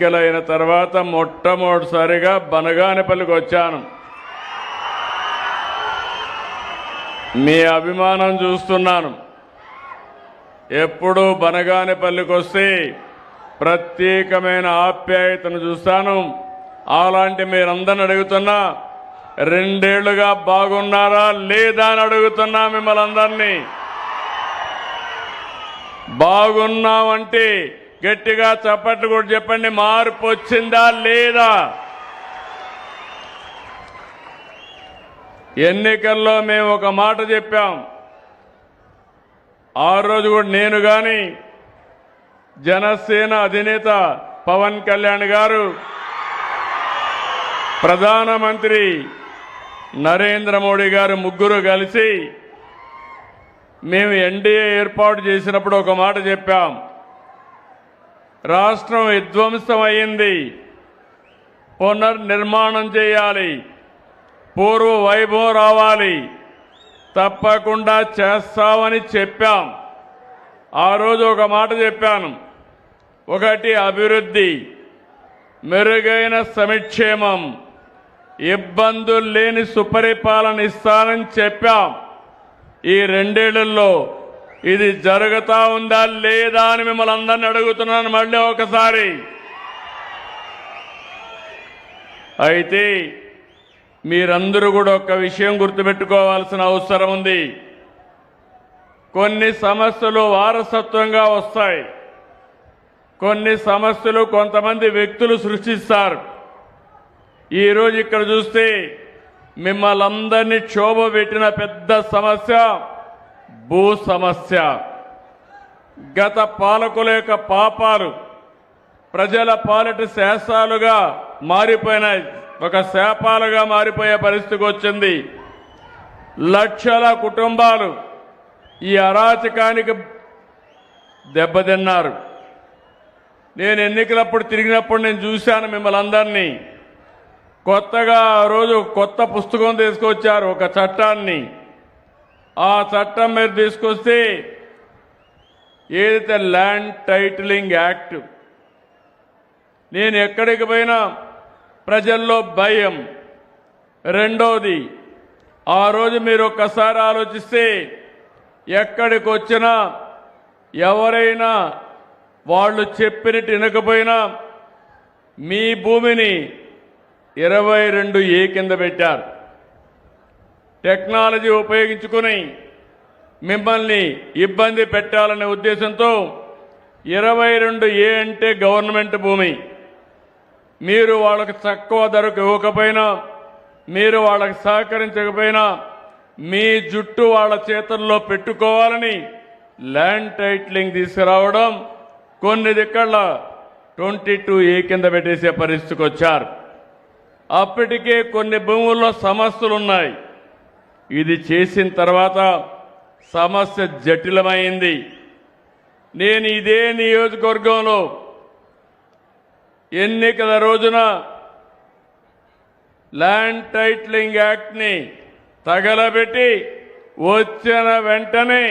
ఎన్నికలైన తర్వాత మొట్టమొదటిసారిగా బనగానపల్లికి వచ్చాను. మీ అభిమానం చూస్తున్నాను. ఎప్పుడు బనగానపల్లికి వస్తే ప్రత్యేకమైన ఆప్యాయతను చూస్తాను. అలాంటి మీరందరిని అడుగుతున్నా, 2 ఏళ్లుగా బాగున్నారా లేదా అని అడుగుతున్నా మిమ్మల్ని అందరినీ. బాగున్నామంటే గట్టిగా చప్పట్లు కూడా చెప్పండి. మార్పు వచ్చిందా లేదా? ఎన్నికల్లో మేము ఒక మాట చెప్పాం. ఆ రోజు కూడా నేను గాని జనసేన అధినేత పవన్ కళ్యాణ్ గారు, ప్రధానమంత్రి నరేంద్ర మోడీ గారు ముగ్గురు కలిసి మేము ఎన్డీఏ ఏర్పాటు చేసినప్పుడు ఒక మాట చెప్పాం. రాష్ట్రం విధ్వంసం అయింది, పునర్నిర్మాణం చేయాలి, పూర్వ వైభవం రావాలి, తప్పకుండా చేస్తామని చెప్పాం. ఆ రోజు ఒక మాట చెప్పాను. ఒకటి అభివృద్ధి, మెరుగైన సంక్షేమం, ఇబ్బందులు లేని సుపరిపాలన ఇస్తానని చెప్పాం. ఈ 2 ఏళ్లలో ఇది జరుగుతా ఉందా లేదా అని మిమ్మల్ని అందరినీ అడుగుతున్నాను మళ్ళీ ఒకసారి. అయితే మీరందరూ కూడా ఒక విషయం గుర్తుపెట్టుకోవాల్సిన అవసరం ఉంది. కొన్ని సమస్యలు వారసత్వంగా వస్తాయి, కొన్ని సమస్యలు కొంతమంది వ్యక్తులు సృష్టిస్తారు. ఈరోజు ఇక్కడ చూస్తే మిమ్మల్ని అందరినీ క్షోభ పెట్టిన పెద్ద సమస్య భూ సమస్య. గత పాలకుల యొక్క పాపాలు ప్రజల పాలిట శాసాలుగా మారిపోయినాయి, ఒక శాపాలుగా మారిపోయే పరిస్థితికి వచ్చింది. లక్షల కుటుంబాలు ఈ అరాచకానికి దెబ్బతిన్నారు. నేను ఎన్నికలప్పుడు తిరిగినప్పుడు నేను చూశాను మిమ్మల్ని అందరినీ. కొత్తగా ఆ రోజు కొత్త పుస్తకం తీసుకొచ్చారు, ఒక చట్టాన్ని. ఆ చట్టం మీరు తీసుకొస్తే ఏదైతే ల్యాండ్ టైటిలింగ్ యాక్ట్, నేను ఎక్కడికి పోయినా ప్రజల్లో భయం. రెండోది, ఆ రోజు మీరు ఒక్కసారి ఆలోచిస్తే ఎక్కడికి వచ్చినా ఎవరైనా వాళ్ళు చెప్పినట్టు వినకపోయినా మీ భూమిని 22A కింద పెట్టారు. టెక్నాలజీ ఉపయోగించుకుని మిమ్మల్ని ఇబ్బంది పెట్టాలనే ఉద్దేశంతో 22A అంటే గవర్నమెంట్ భూమి. మీరు వాళ్ళకి తక్కువ ధరకు ఇవ్వకపోయినా, మీరు వాళ్ళకి సహకరించకపోయినా మీ జుట్టు వాళ్ళ చేతుల్లో పెట్టుకోవాలని ల్యాండ్ టైటిలింగ్ తీసుకురావడం, కొన్ని దిక్కళ్ళ 22A కింద పెట్టేసే పరిస్థితికి వచ్చారు. అప్పటికే కొన్ని భూముల్లో సమస్యలు ఉన్నాయి. ఇది చేసిన తర్వాత సమస్య జటిలమైంది. నేను ఇదే నియోజకవర్గంలో ఎన్నికల రోజున ల్యాండ్ టైటిలింగ్ యాక్ట్ని తగలబెట్టి వచ్చిన వెంటనే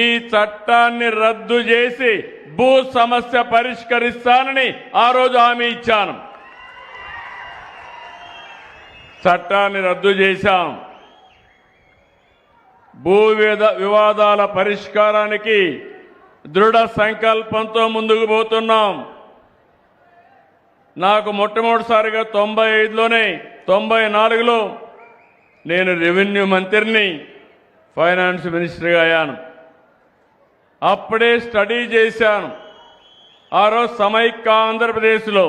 ఈ చట్టాన్ని రద్దు చేసి భూ సమస్య పరిష్కరిస్తానని ఆ రోజు హామీ ఇచ్చాను. చట్టాన్ని రద్దు చేశాం. భూ వివాదాల పరిష్కారానికి దృఢ సంకల్పంతో ముందుకు పోతున్నాం. నాకు మొట్టమొదటిసారిగా 95లోనే 94లో నేను రెవెన్యూ మంత్రిని, ఫైనాన్స్ మినిస్టర్గా అయ్యాను. అప్పుడే స్టడీ చేశాను. ఆ రోజు సమైక్య ఆంధ్రప్రదేశ్లో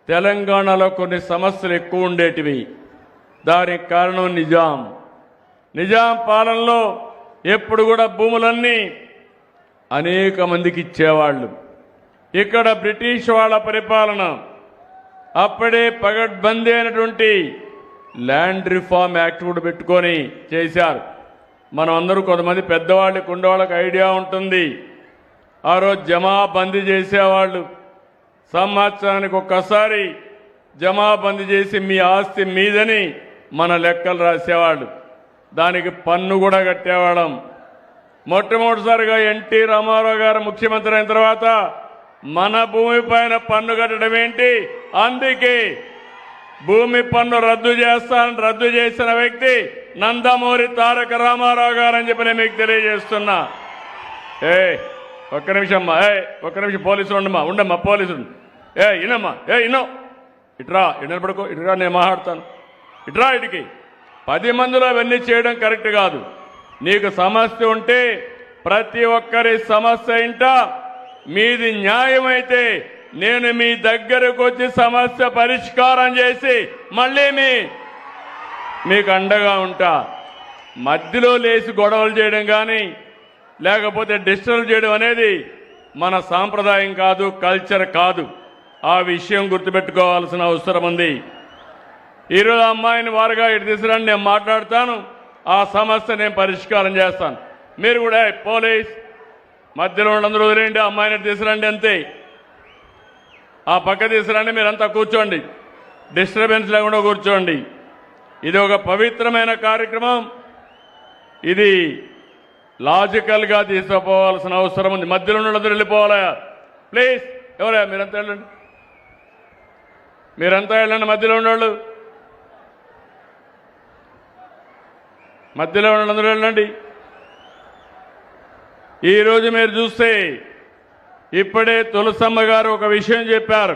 తెలంగాణలో కొన్ని సమస్యలు ఎక్కువ ఉండేటివి. దానికి కారణం నిజాం పాలనలో ఎప్పుడు కూడా భూములన్నీ అనేక మందికి ఇచ్చేవాళ్ళు. ఇక్కడ బ్రిటిష్ వాళ్ళ పరిపాలన, అప్పుడే పగడ్బందీ అయినటువంటి ల్యాండ్ రిఫార్మ్ యాక్ట్ కూడా పెట్టుకొని చేశారు. మనం అందరూ కొంతమంది పెద్దవాళ్ళకి ఉండేవాళ్ళకి ఐడియా ఉంటుంది. ఆ రోజు జమాబందీ చేసేవాళ్ళు. సంవత్సరానికి ఒక్కసారి జమాబందీ చేసి మీ ఆస్తి మీదని మన లెక్కలు రాసేవాళ్ళు. దానికి పన్ను కూడా కట్టేవాళ్ళం. మొట్టమొదటిసారిగా ఎన్టీ రామారావు గారు ముఖ్యమంత్రి అయిన తర్వాత మన భూమిపైన పన్ను కట్టడం ఏంటి? అందుకే భూమి పన్ను రద్దు చేసిన వ్యక్తి నందమూరి తారక రామారావు గారు అని చెప్పి నేను మీకు తెలియజేస్తున్నా. ఒక్క నిమిషం పోలీసులు ఉండమ్మా పోలీసులు ఇనమ్మా ఇనో ఇట్రా పడుకో ఇటురా, నేను మాట్లాడతాను. ఇట్రా ఇటుకి 10 మందిలో అవన్నీ చేయడం కరెక్ట్ కాదు. నీకు సమస్య ఉంటే ప్రతి ఒక్కరి సమస్య ఇంట మీది న్యాయమైతే నేను మీ దగ్గరకు వచ్చి సమస్య పరిష్కారం చేసి మళ్ళీ మీకు అండగా ఉంటా. మధ్యలో లేచి గొడవలు చేయడం కానీ లేకపోతే డిస్టర్బ్ చేయడం అనేది మన సాంప్రదాయం కాదు, కల్చర్ కాదు. ఆ విషయం గుర్తుపెట్టుకోవాల్సిన అవసరం ఉంది. ఈరోజు అమ్మాయిని వారుగా ఇటు తీసుకురండి, నేను మాట్లాడతాను, ఆ సమస్య నేను పరిష్కారం చేస్తాను. మీరు కూడా పోలీస్ మధ్యలో అందరూ వదిలేండి, అమ్మాయిని తీసుకురండి అంతే. ఆ పక్క తీసుకురండి, మీరంతా కూర్చోండి, డిస్టర్బెన్స్ లేకుండా కూర్చోండి. ఇది ఒక పవిత్రమైన కార్యక్రమం. ఇది లాజికల్గా తీసుకుపోవాల్సిన అవసరం ఉంది. మధ్యలో అందరూ వెళ్ళిపోవాలా ప్లీజ్. ఎవరా మీరంతా వెళ్ళండి, మధ్యలో ఉండేవాళ్ళు మధ్యలో అందరూ వెళ్ళండి. ఈరోజు మీరు చూస్తే ఇప్పుడే తులసమ్మ గారు ఒక విషయం చెప్పారు.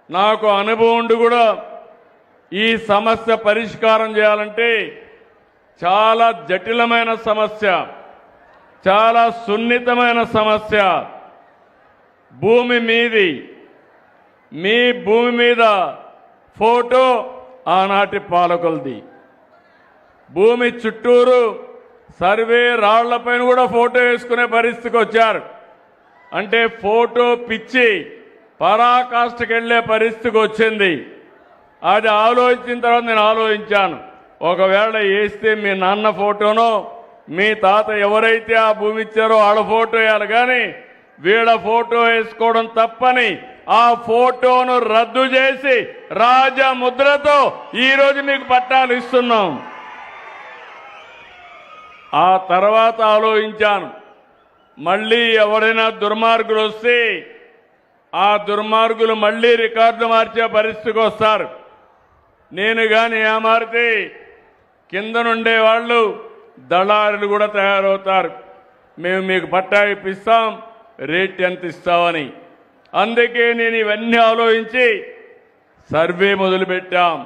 నాకు అనుభవం ఉండి కూడా ఈ సమస్య పరిష్కారం చేయాలంటే చాలా జటిలమైన సమస్య, చాలా సున్నితమైన సమస్య. భూమి మీది, మీ భూమి మీద ఫోటో ఆనాటి పాలకులది. భూమి చుట్టూరు సర్వే రాళ్లపైన కూడా ఫోటో వేసుకునే పరిస్థితికి వచ్చారు. అంటే ఫోటో పిచ్చి పరాకాష్ఠకి వెళ్లే పరిస్థితికి వచ్చింది. అది ఆలోచించిన తర్వాత నేను ఆలోచించాను, ఒకవేళ వేస్తే మీ నాన్న ఫోటోనో మీ తాత ఎవరైతే ఆ భూమి ఇచ్చారో వాళ్ళ ఫోటో వేయాలి, కానీ వీళ్ళ ఫోటో వేసుకోవడం తప్పని ఆ ఫోటోను రద్దు చేసి రాజముద్రతో ఈరోజు మీకు పట్టాలు ఇస్తున్నాం. ఆ తర్వాత ఆలోచించాను, మళ్ళీ ఎవరైనా దుర్మార్గులు వస్తే ఆ దుర్మార్గులు మళ్ళీ రికార్డు మార్చే పరిస్థితికి వస్తారు. నేను కానీ ఏమారితే కింద నుండే వాళ్ళు దళారులు కూడా తయారవుతారు. మేము మీకు పట్టా ఇప్పిస్తాం, రేట్ ఎంత ఇస్తామని. అందుకే నేను ఇవన్నీ ఆలోచించి సర్వే మొదలుపెట్టాం,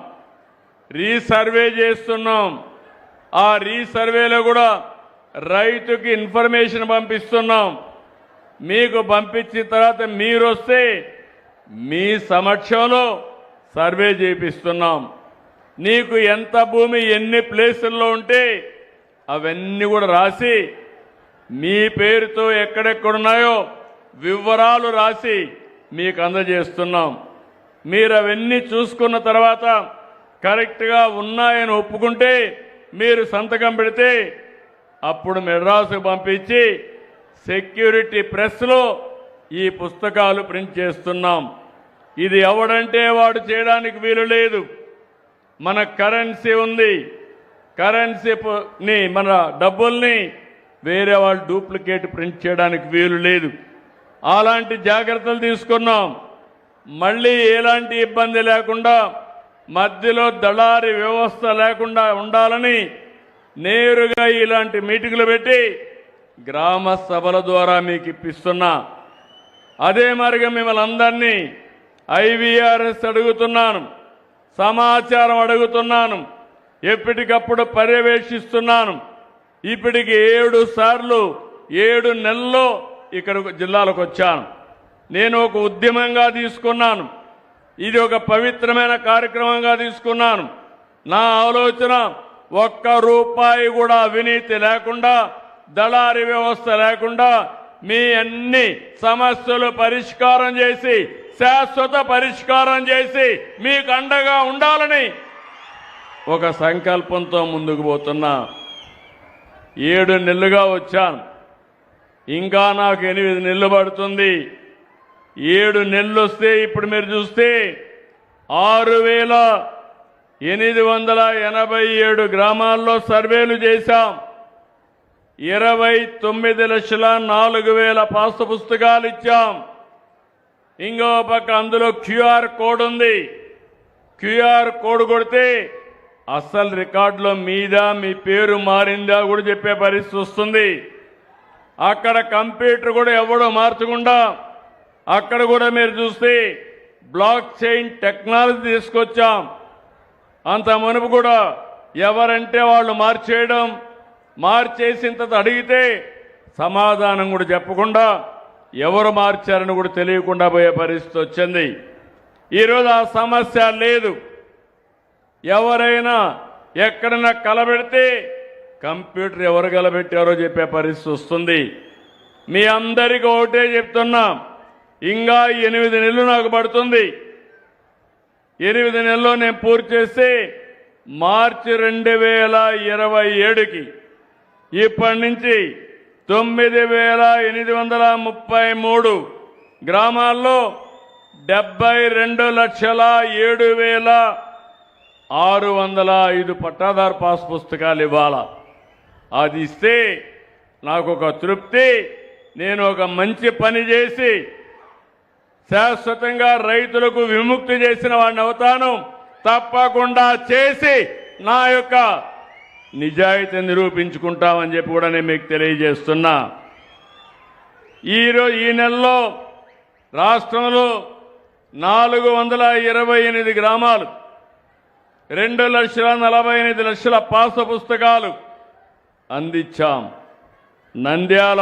రీసర్వే చేస్తున్నాం. ఆ రీసర్వేలో కూడా రైతుకి ఇన్ఫర్మేషన్ పంపిస్తున్నాం. మీకు పంపించిన తర్వాత మీరు వస్తే మీ సమక్షంలో సర్వే చేపిస్తున్నాం. నీకు ఎంత భూమి ఎన్ని ప్లేసుల్లో ఉంటే అవన్నీ కూడా రాసి మీ పేరుతో ఎక్కడెక్కడున్నాయో వివరాలు రాసి మీకు అందజేస్తున్నాం. మీరు అవన్నీ చూసుకున్న తర్వాత కరెక్ట్గా ఉన్నాయని ఒప్పుకుంటే మీరు సంతకం పెడితే అప్పుడు మెడ్రాసుకు పంపించి సెక్యూరిటీ ప్రెస్లో ఈ పుస్తకాలు ప్రింట్ చేస్తున్నాం. ఇది ఎవడంటే వాడు చేయడానికి వీలు లేదు. మన కరెన్సీ ఉంది, కరెన్సీని మన డబ్బుల్ని వేరే వాళ్ళు డూప్లికేట్ ప్రింట్ చేయడానికి వీలు లేదు. అలాంటి జాగ్రత్తలు తీసుకున్నాం. మళ్ళీ ఎలాంటి ఇబ్బంది లేకుండా మధ్యలో దళారీ వ్యవస్థ లేకుండా ఉండాలని నేరుగా ఇలాంటి మీటింగులు పెట్టి గ్రామ సభల ద్వారా మీకు ఇప్పిస్తున్నా. అదే మరిగా మిమ్మల్ని అందరినీ ఐవీఆర్ఎస్ అడుగుతున్నాను, సమాచారం అడుగుతున్నాను, ఎప్పటికప్పుడు పర్యవేక్షిస్తున్నాను. ఇప్పటికి 7 సార్లు 7 నెలల్లో ఇక్కడ జిల్లాలకు వచ్చాను. నేను ఒక ఉద్యమంగా తీసుకున్నాను, ఇది ఒక పవిత్రమైన కార్యక్రమంగా తీసుకున్నాను. నా ఆలోచన ఒక్క రూపాయి కూడా అవినీతి లేకుండా, దళారీ వ్యవస్థ లేకుండా మీ అన్ని సమస్యలు పరిష్కారం చేసి, శాశ్వత పరిష్కారం చేసి మీకు అండగా ఉండాలని ఒక సంకల్పంతో ముందుకు పోతున్నా. 7 నెలలుగా వచ్చాను, ఇంకా నాకు 8 నెలలు పడుతుంది. 7 నెలలు వస్తే ఇప్పుడు మీరు చూస్తే 6887 గ్రామాల్లో సర్వేలు చేశాం. 29,04,000 పాస్ పుస్తకాలు ఇచ్చాం. ఇంకో పక్క అందులో క్యూఆర్ కోడ్ ఉంది. క్యూఆర్ కోడ్ కొడితే అసలు రికార్డులో మీద మీ పేరు మారిందా కూడా చెప్పే పరిస్థితి వస్తుంది. అక్కడ కంప్యూటర్ కూడా ఎవడో మార్చకుండా అక్కడ కూడా మీరు చూస్తే బ్లాక్ చైన్ టెక్నాలజీ తీసుకొచ్చాం. అంత మునుపు కూడా ఎవరంటే వాళ్ళు మార్చేయడం, మార్చేసిన తర్వాత అడిగితే సమాధానం కూడా చెప్పకుండా ఎవరు మార్చారని కూడా తెలియకుండా పోయే పరిస్థితి వచ్చింది. ఈరోజు ఆ సమస్య లేదు. ఎవరైనా ఎక్కడైనా కలబెడితే కంప్యూటర్ ఎవరు కలబెట్టారో చెప్పే పరిస్థితి వస్తుంది. మీ అందరికీ ఒకటే చెప్తున్నా, ఇంకా 8 నెలలు నాకు పడుతుంది. 8 నెలల్లో నేను పూర్తి చేస్తే మార్చి 2027కి ఇప్పటి నుంచి 9,833 గ్రామాల్లో 72,07,605 పట్టాదారు పాస్ పుస్తకాలు ఇవ్వాలా. అది ఇస్తే నాకు ఒక తృప్తి. నేను ఒక మంచి పని చేసి శాశ్వతంగా రైతులకు విముక్తి చేసిన వాడిని అవుతాను. తప్పకుండా చేసి నా యొక్క నిజాయితీ నిరూపించుకుంటామని చెప్పి కూడా నేను మీకు తెలియజేస్తున్నా. ఈ నెలలో రాష్ట్రంలో 428 గ్రామాలు 2,48,00,000 పాస్ పుస్తకాలు అందించాం. నంద్యాల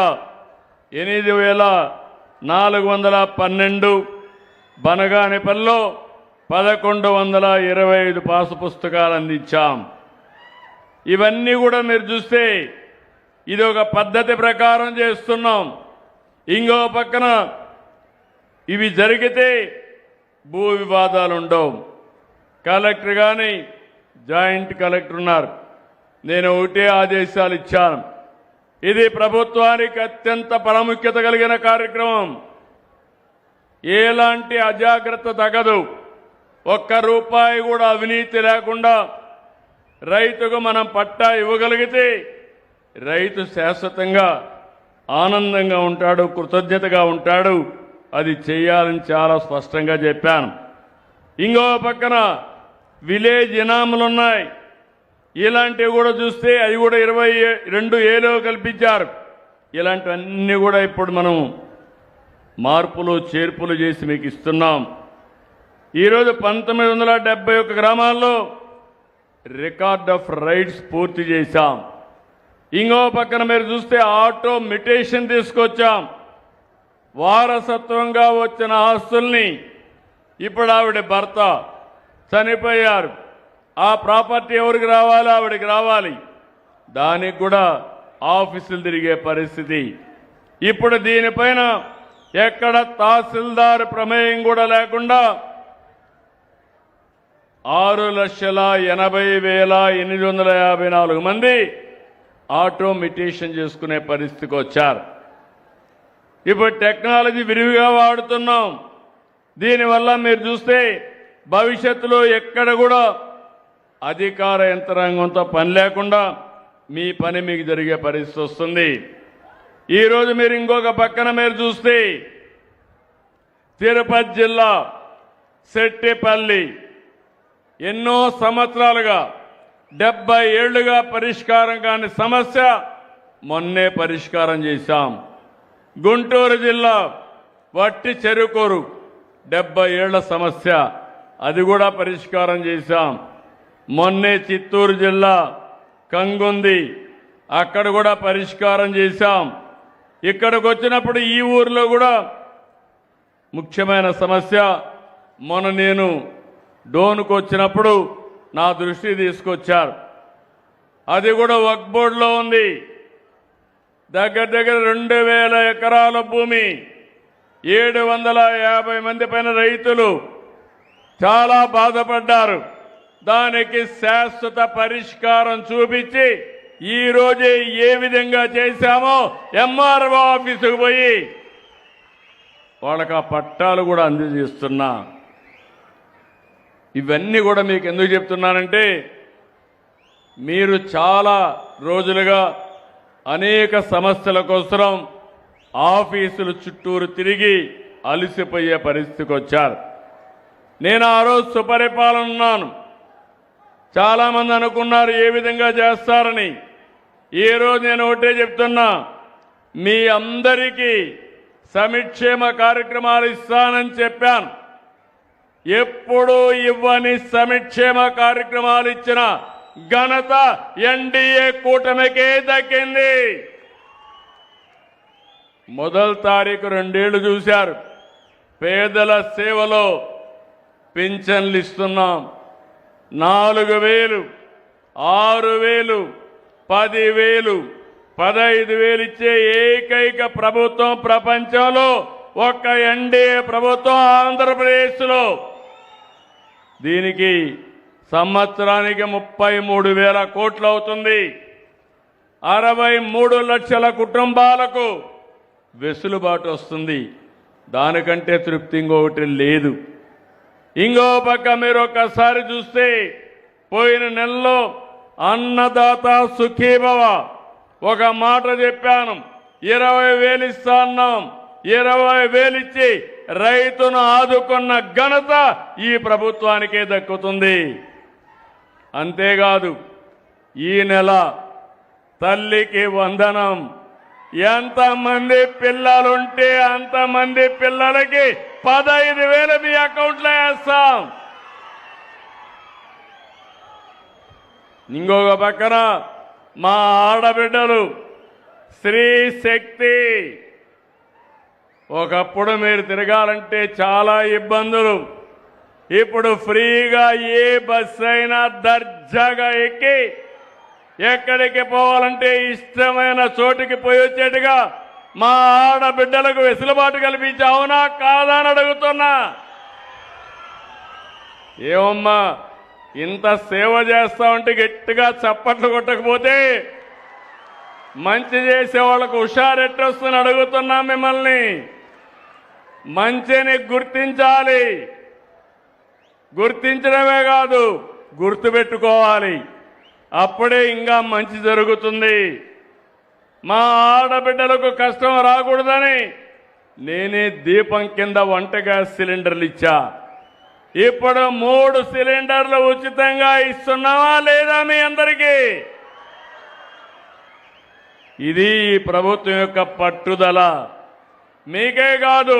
8,412, బనగానిపల్లిలో 1,125 పాస్ పుస్తకాలు అందించాం. ఇవన్నీ కూడా మీరు చూస్తే ఇది ఒక పద్ధతి ప్రకారం చేస్తున్నాం. ఇంకో పక్కన ఇవి జరిగితే భూ వివాదాలు ఉండవు. కలెక్టర్ కానీ జాయింట్ కలెక్టర్ ఉన్నారు. నేను ఒకటే ఆదేశాలు ఇచ్చాను. ఇది ప్రభుత్వానికి అత్యంత ప్రాముఖ్యత కలిగిన కార్యక్రమం. ఎలాంటి అజాగ్రత్త తగదు. ఒక్క రూపాయి కూడా అవినీతి లేకుండా రైతుకు మనం పట్టా ఇవ్వగలిగితే రైతు శాశ్వతంగా ఆనందంగా ఉంటాడు, కృతజ్ఞతగా ఉంటాడు. అది చేయాలని చాలా స్పష్టంగా చెప్పాను. ఇంకో పక్కన విలేజ్ ఇనాములు ఉన్నాయి. ఇలాంటివి కూడా చూస్తే అవి కూడా 22,000 కల్పించారు. ఇలాంటివన్నీ కూడా ఇప్పుడు మనం మార్పులు చేర్పులు చేసి మీకు ఇస్తున్నాం. ఈరోజు 1971 గ్రామాల్లో రికార్డ్ ఆఫ్ రైట్స్ పూర్తి చేశాం. ఇంకో పక్కన మీరు చూస్తే ఆటోమిటేషన్ తీసుకొచ్చాం. వారసత్వంగా వచ్చిన ఆస్తుల్ని ఇప్పుడు ఆవిడ భర్త చనిపోయారు, ఆ ప్రాపర్టీ ఎవరికి రావాలి, ఆవిడకి రావాలి. దానికి కూడా ఆఫీసులు తిరిగే పరిస్థితి. ఇప్పుడు దీనిపైన ఎక్కడ తహసీల్దార్ ప్రమేయం కూడా లేకుండా 6,80,854 మంది ఆటోమిటేషన్ చేసుకునే పరిస్థితికి వచ్చారు. ఇప్పుడు టెక్నాలజీ విరివిగా వాడుతున్నాం. దీనివల్ల మీరు చూస్తే భవిష్యత్తులో ఎక్కడ కూడా అధికార యంత్రాంగంతో పని లేకుండా మీ పని మీకు జరిగే పరిస్థితి వస్తుంది. ఈరోజు మీరు ఇంకొక పక్కన మీరు చూస్తే తిరుపతి జిల్లా సెట్టిపల్లి ఎన్నో సంవత్సరాలుగా 70 ఏళ్లుగా పరిష్కారం కాని సమస్య మొన్నే పరిష్కారం చేశాం. గుంటూరు జిల్లా వట్టి చెరుకూరు 70 ఏళ్ల సమస్య, అది కూడా పరిష్కారం చేశాం. మొన్నే చిత్తూరు జిల్లా కంగుంది, అక్కడ కూడా పరిష్కారం చేశాం. ఇక్కడికి వచ్చినప్పుడు ఈ ఊర్లో కూడా ముఖ్యమైన సమస్య మొన్న నేను డోన్కు వచ్చినప్పుడు నా దృష్టికి తీసుకొచ్చారు. అది కూడా వక్ఫ్ బోర్డులో ఉంది. దగ్గర 2,000 ఎకరాల భూమి, 750 మంది పైన రైతులు చాలా బాధపడ్డారు. దానికి శాశ్వత పరిష్కారం చూపించి ఈ రోజే ఏ విధంగా చేశామో ఎంఆర్ఓ ఆఫీసుకు పోయి వాళ్ళకి ఆ పట్టాలు కూడా అందజేస్తున్నా. ఇవన్నీ కూడా మీకు ఎందుకు చెప్తున్నానంటే మీరు చాలా రోజులుగా అనేక సమస్యల కోసం ఆఫీసుల చుట్టూరు తిరిగి అలసిపోయే పరిస్థితికి వచ్చారు. నేను ఆ రోజు సుపరిపాలన ఉన్నాను. చాలామంది అనుకున్నారు ఏ విధంగా చేస్తారని. ఈ రోజు నేను ఒకటే చెప్తున్నా, మీ అందరికీ సంక్షేమ కార్యక్రమాలు ఇస్తానని చెప్పాను. ఎప్పుడూ ఇవ్వని సంక్షేమ కార్యక్రమాలు ఇచ్చిన ఘనత ఎన్డీఏ కూటమికే దక్కింది. మొదటి తారీఖు 2 ఏళ్లు చూశారు. పేదల సేవలో పింఛన్లు ఇస్తున్నాం. 4,000, 6,000, 10,000, 15,000 ఇచ్చే ఏకైక ప్రభుత్వం ప్రపంచంలో ఒక్క ఎన్డీఏ ప్రభుత్వం ఆంధ్రప్రదేశ్లో. దీనికి సంవత్సరానికి 33,000 కోట్లు అవుతుంది. 63 లక్షల కుటుంబాలకు వెసులుబాటు వస్తుంది. దానికంటే తృప్తి ఇంకొకటి లేదు. ఇంకో పక్క మీరు ఒక్కసారి చూస్తే పోయిన నెలలో అన్నదాత సుఖీభవ ఒక మాట చెప్పాను. 20,000 ఇస్తా అన్నాం. 20,000 ఇచ్చి రైతును ఆదుకున్న ఘనత ఈ ప్రభుత్వానికే దక్కుతుంది. అంతేకాదు ఈ నెల తల్లికి వందనం. ఎంతమంది పిల్లలుంటే అంతమంది పిల్లలకి 15,000 మీ అకౌంట్లో వేస్తాం. ఇంకొక పక్కన మా ఆడబిడ్డలు స్త్రీ శక్తి. ఒకప్పుడు మీరు తిరగాలంటే చాలా ఇబ్బందులు. ఇప్పుడు ఫ్రీగా ఏ బస్సు అయినా దర్జాగా ఎక్కి ఎక్కడికి పోవాలంటే ఇష్టమైన చోటుకి పోయి వచ్చేట్టుగా మా ఆడబిడ్డలకు వెసులుబాటు కల్పించి అవునా కాదా అని అడుగుతున్నా. ఏమమ్మా ఇంత సేవ చేస్తామంటే గట్టిగా చప్పట్లు కొట్టకపోతే మంచి చేసే వాళ్ళకు హుషారెట్టొస్తుందని అడుగుతున్నా మిమ్మల్ని. మంచిని గుర్తించాలి. గుర్తించడమే కాదు గుర్తుపెట్టుకోవాలి. అప్పుడే ఇంకా మంచి జరుగుతుంది. మా ఆడబిడ్డలకు కష్టం రాకూడదని నేనే దీపం కింద వంట గ్యాస్ సిలిండర్లు ఇచ్చా. ఇప్పుడు 3 సిలిండర్లు ఉచితంగా ఇస్తున్నావా లేదా మీ అందరికీ? ఇది ఈ ప్రభుత్వం యొక్క పట్టుదల. మీకే కాదు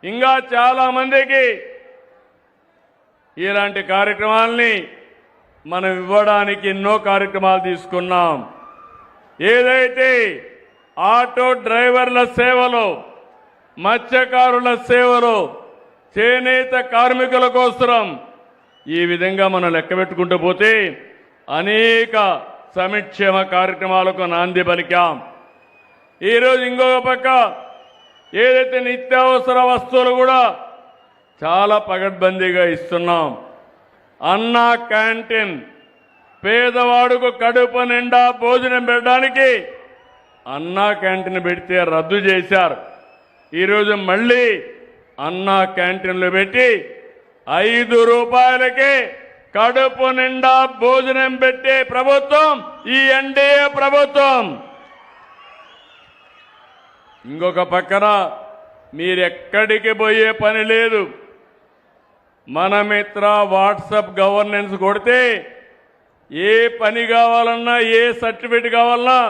ఇంకా చాలా మందికి ఇలాంటి కార్యక్రమాలని మనం ఇవ్వడానికి ఎన్నో కార్యక్రమాలు తీసుకున్నాం. ఏదైతే ఆటో డ్రైవర్ల సేవలో, మత్స్యకారుల సేవలో, చేనేత కార్మికుల కోసం ఈ విధంగా మనం లెక్క పెట్టుకుంటూ పోతే అనేక సంక్షేమ కార్యక్రమాలకు నాంది పలికాం. ఈరోజు ఇంకొక పక్క ఏదైతే నిత్యావసర వస్తువులు కూడా చాలా పగడ్బందీగా ఇస్తున్నాం. అన్నా క్యాంటీన్ పేదవాడుకు కడుపు నిండా భోజనం పెట్టడానికి అన్నా క్యాంటీన్ పెడితే రద్దు చేశారు. ఈరోజు మళ్ళీ అన్నా క్యాంటీన్లు పెట్టి 5 రూపాయలకే కడుపు నిండా భోజనం పెట్టే ప్రభుత్వం ఈ ఎన్డీఏ ప్రభుత్వం. ఇంకొక పక్కన మీరెక్కడికి పోయే పని లేదు. మన మిత్ర వాట్సాప్ గవర్నెన్స్ కొడితే ఏ పని కావాలన్నా ఏ సర్టిఫికేట్ కావాలన్నా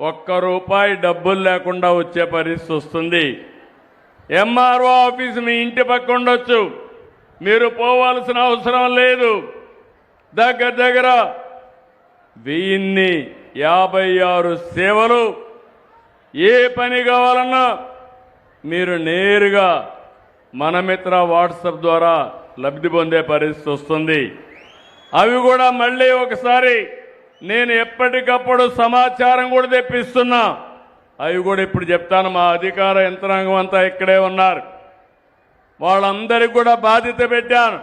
₹1 డబ్బులు లేకుండా వచ్చే పరిస్థితి వస్తుంది. ఎంఆర్ఓ ఆఫీస్ మీ ఇంటి పక్క ఉండొచ్చు, మీరు పోవాల్సిన అవసరం లేదు. దగ్గర 1056 సేవలు. ఏ పని కావాలన్నా మీరు నేరుగా మన మిత్ర వాట్సాప్ ద్వారా లబ్ధి పొందే పరిస్థితి వస్తుంది. అవి కూడా మళ్ళీ ఒకసారి నేను ఎప్పటికప్పుడు సమాచారం కూడా తెప్పిస్తున్నా. అవి కూడా ఇప్పుడు చెప్తాను. మా అధికార యంత్రాంగం అంతా ఇక్కడే ఉన్నారు. వాళ్ళందరికీ కూడా బాధ్యత పెట్టాను.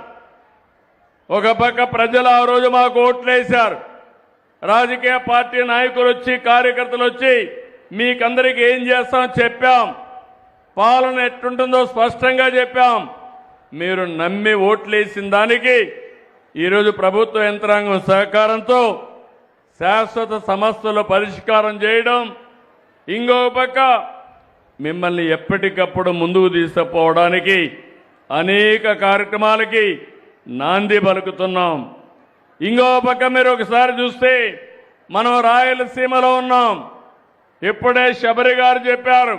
ఒక పక్క ప్రజలు ఆ రోజు మాకు ఓట్లేశారు. రాజకీయ పార్టీ నాయకులు వచ్చి కార్యకర్తలు వచ్చి మీకందరికీ ఏం చేస్తామో చెప్పాం. పాలన ఎట్టుంటుందో స్పష్టంగా చెప్పాం. మీరు నమ్మి ఓట్లేసిన దానికి ఈరోజు ప్రభుత్వ యంత్రాంగం సహకారంతో శాశ్వత సమస్యల పరిష్కారం చేయడం, ఇంకో పక్క మిమ్మల్ని ఎప్పటికప్పుడు ముందుకు తీసుకుపోవడానికి అనేక కార్యక్రమాలకి నాంది పలుకుతున్నాం. ఇంకో పక్క మీరు ఒకసారి చూస్తే మనం రాయలసీమలో ఉన్నాం. ఇప్పుడే శబరి గారు చెప్పారు,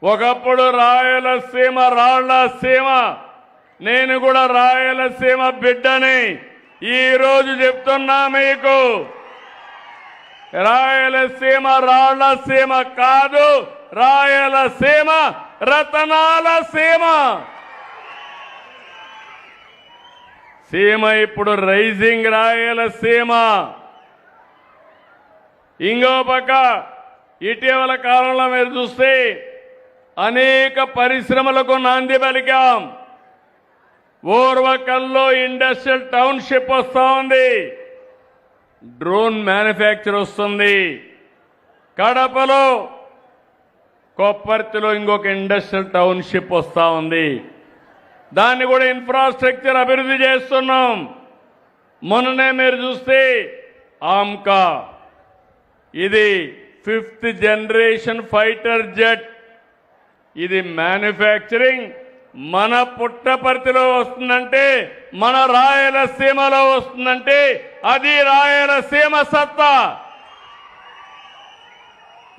ఒకప్పుడు రాయలసీమ రాళ్ల సీమ, నేను కూడా రాయలసీమ బిడ్డని ఈరోజు చెప్తున్నా మీకు. రాయలసీమ రాళ్ల సీమ కాదు, రాయలసీమ రతనాల సీమ. సీమ ఇప్పుడు రైజింగ్ రాయలసీమ. ఇంకో పక్క ఇటీవల కాలంలో మీరు చూస్తే అనేక పరిశ్రమలకు నాంది పలికాం. ఓర్వకల్లో ఇండస్ట్రియల్ టౌన్షిప్ వస్తూ ఉంది, డ్రోన్ మ్యానుఫ్యాక్చర్ వస్తుంది. కడపలో కొప్పర్తిలో ఇంకొక ఇండస్ట్రియల్ టౌన్షిప్ వస్తూ ఉంది. దాన్ని కూడా ఇన్ఫ్రాస్ట్రక్చర్ అభివృద్ధి చేస్తున్నాం. మొన్ననే మీరు చూస్తే ఆమ్కా, ఇది 5th జనరేషన్ ఫైటర్ జెట్. ఇది మ్యానుఫ్యాక్చరింగ్ మన పుట్టపర్తిలో వస్తుందంటే, మన రాయలసీమలో వస్తుందంటే అది రాయలసీమ సత్తా.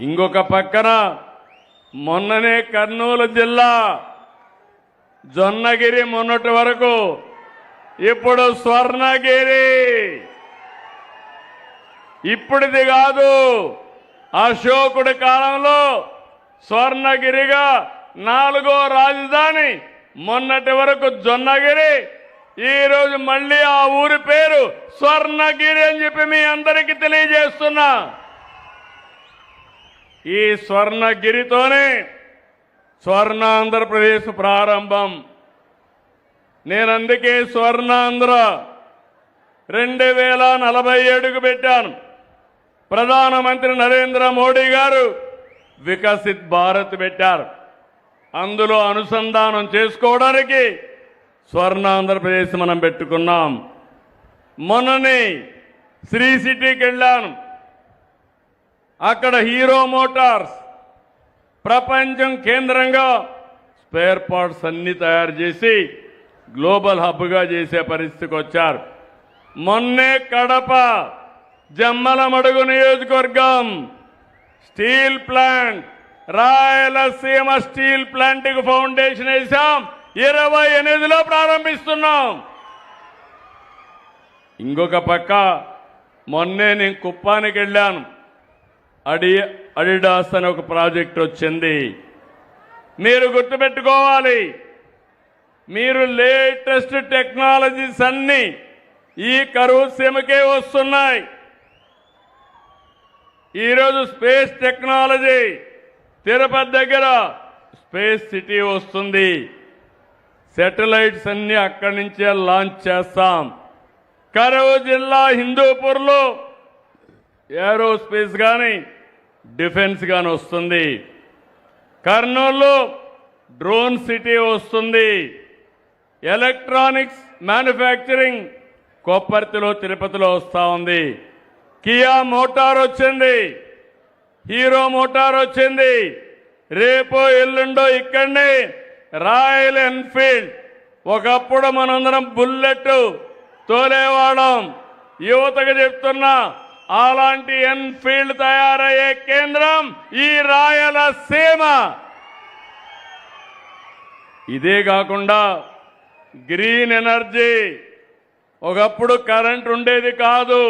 ఇంకొక పక్కన మొన్ననే కర్నూలు జిల్లా జొన్నగిరి, మొన్నటి వరకు ఇప్పుడు స్వర్ణగిరి. ఇప్పుడిది కాదు, అశోకుడి కాలంలో స్వర్ణగిరిగా 4వ రాజధాని, మొన్నటి వరకు జొన్నగిరి. ఈరోజు మళ్ళీ ఆ ఊరి పేరు స్వర్ణగిరి అని చెప్పి మీ అందరికీ తెలియజేస్తున్నా. ఈ స్వర్ణగిరితోనే స్వర్ణాంధ్రప్రదేశ్ ప్రారంభం. నేనందుకే స్వర్ణాంధ్ర 2047కు పెట్టాను. ప్రధానమంత్రి నరేంద్ర మోడీ గారు వికసిత్ భారత్ పెట్టారు. అందులో అనుసంధానం చేసుకోవడానికి స్వర్ణాంధ్రప్రదేశ్ మనం పెట్టుకున్నాం. మొన్ననే శ్రీ సిటీకి వెళ్ళాను. అక్కడ హీరో మోటార్స్ ప్రపంచం కేంద్రంగా స్పేర్ పార్ట్స్ అన్ని తయారు చేసి గ్లోబల్ హబ్గా చేసే పరిస్థితికి వచ్చారు. మొన్నే కడప జమ్మలమడుగు నియోజకవర్గం steel plant, Rayalaseema steel plant కి ఫౌండేషన్ వేశాం. 28లో ప్రారంభిస్తున్నాం. ఇంకొక పక్క మొన్నే నేను కుప్పానికి వెళ్ళాను. అడిడాస్ అని ఒక ప్రాజెక్ట్ వచ్చింది. మీరు గుర్తుపెట్టుకోవాలి, మీరు లేటెస్ట్ టెక్నాలజీస్ అన్ని ఈ కరూర్ సీమకే వస్తున్నాయి. ఈరోజు స్పేస్ టెక్నాలజీ తిరుపతి దగ్గర స్పేస్ సిటీ వస్తుంది. శాటిలైట్స్ అన్ని అక్కడి నుంచే లాంచ్ చేస్తాం. కరూర్ జిల్లా హిందూపూర్లో ఏరోస్పేస్ కానీ డిఫెన్స్ కానీ వస్తుంది. కర్నూలులో డ్రోన్ సిటీ వస్తుంది. ఎలక్ట్రానిక్స్ మ్యానుఫ్యాక్చరింగ్ కొప్పర్తిలో, తిరుపతిలో వస్తూ ఉంది. కియా మోటార్ వచ్చింది, హీరో మోటార్ వచ్చింది. రేపో ఎల్లుండో ఇక్కడనే రాయల్ ఎన్ఫీల్డ్. ఒకప్పుడు మనందరం బుల్లెట్ తోలేవాళ్ళం. యువతకు చెప్తున్నా, అలాంటి ఎన్ఫీల్డ్ తయారయ్యే కేంద్రం ఈ రాయలసీమ. ఇదే కాకుండా గ్రీన్ ఎనర్జీ. ఒకప్పుడు కరెంట్ ఉండేది కాదు,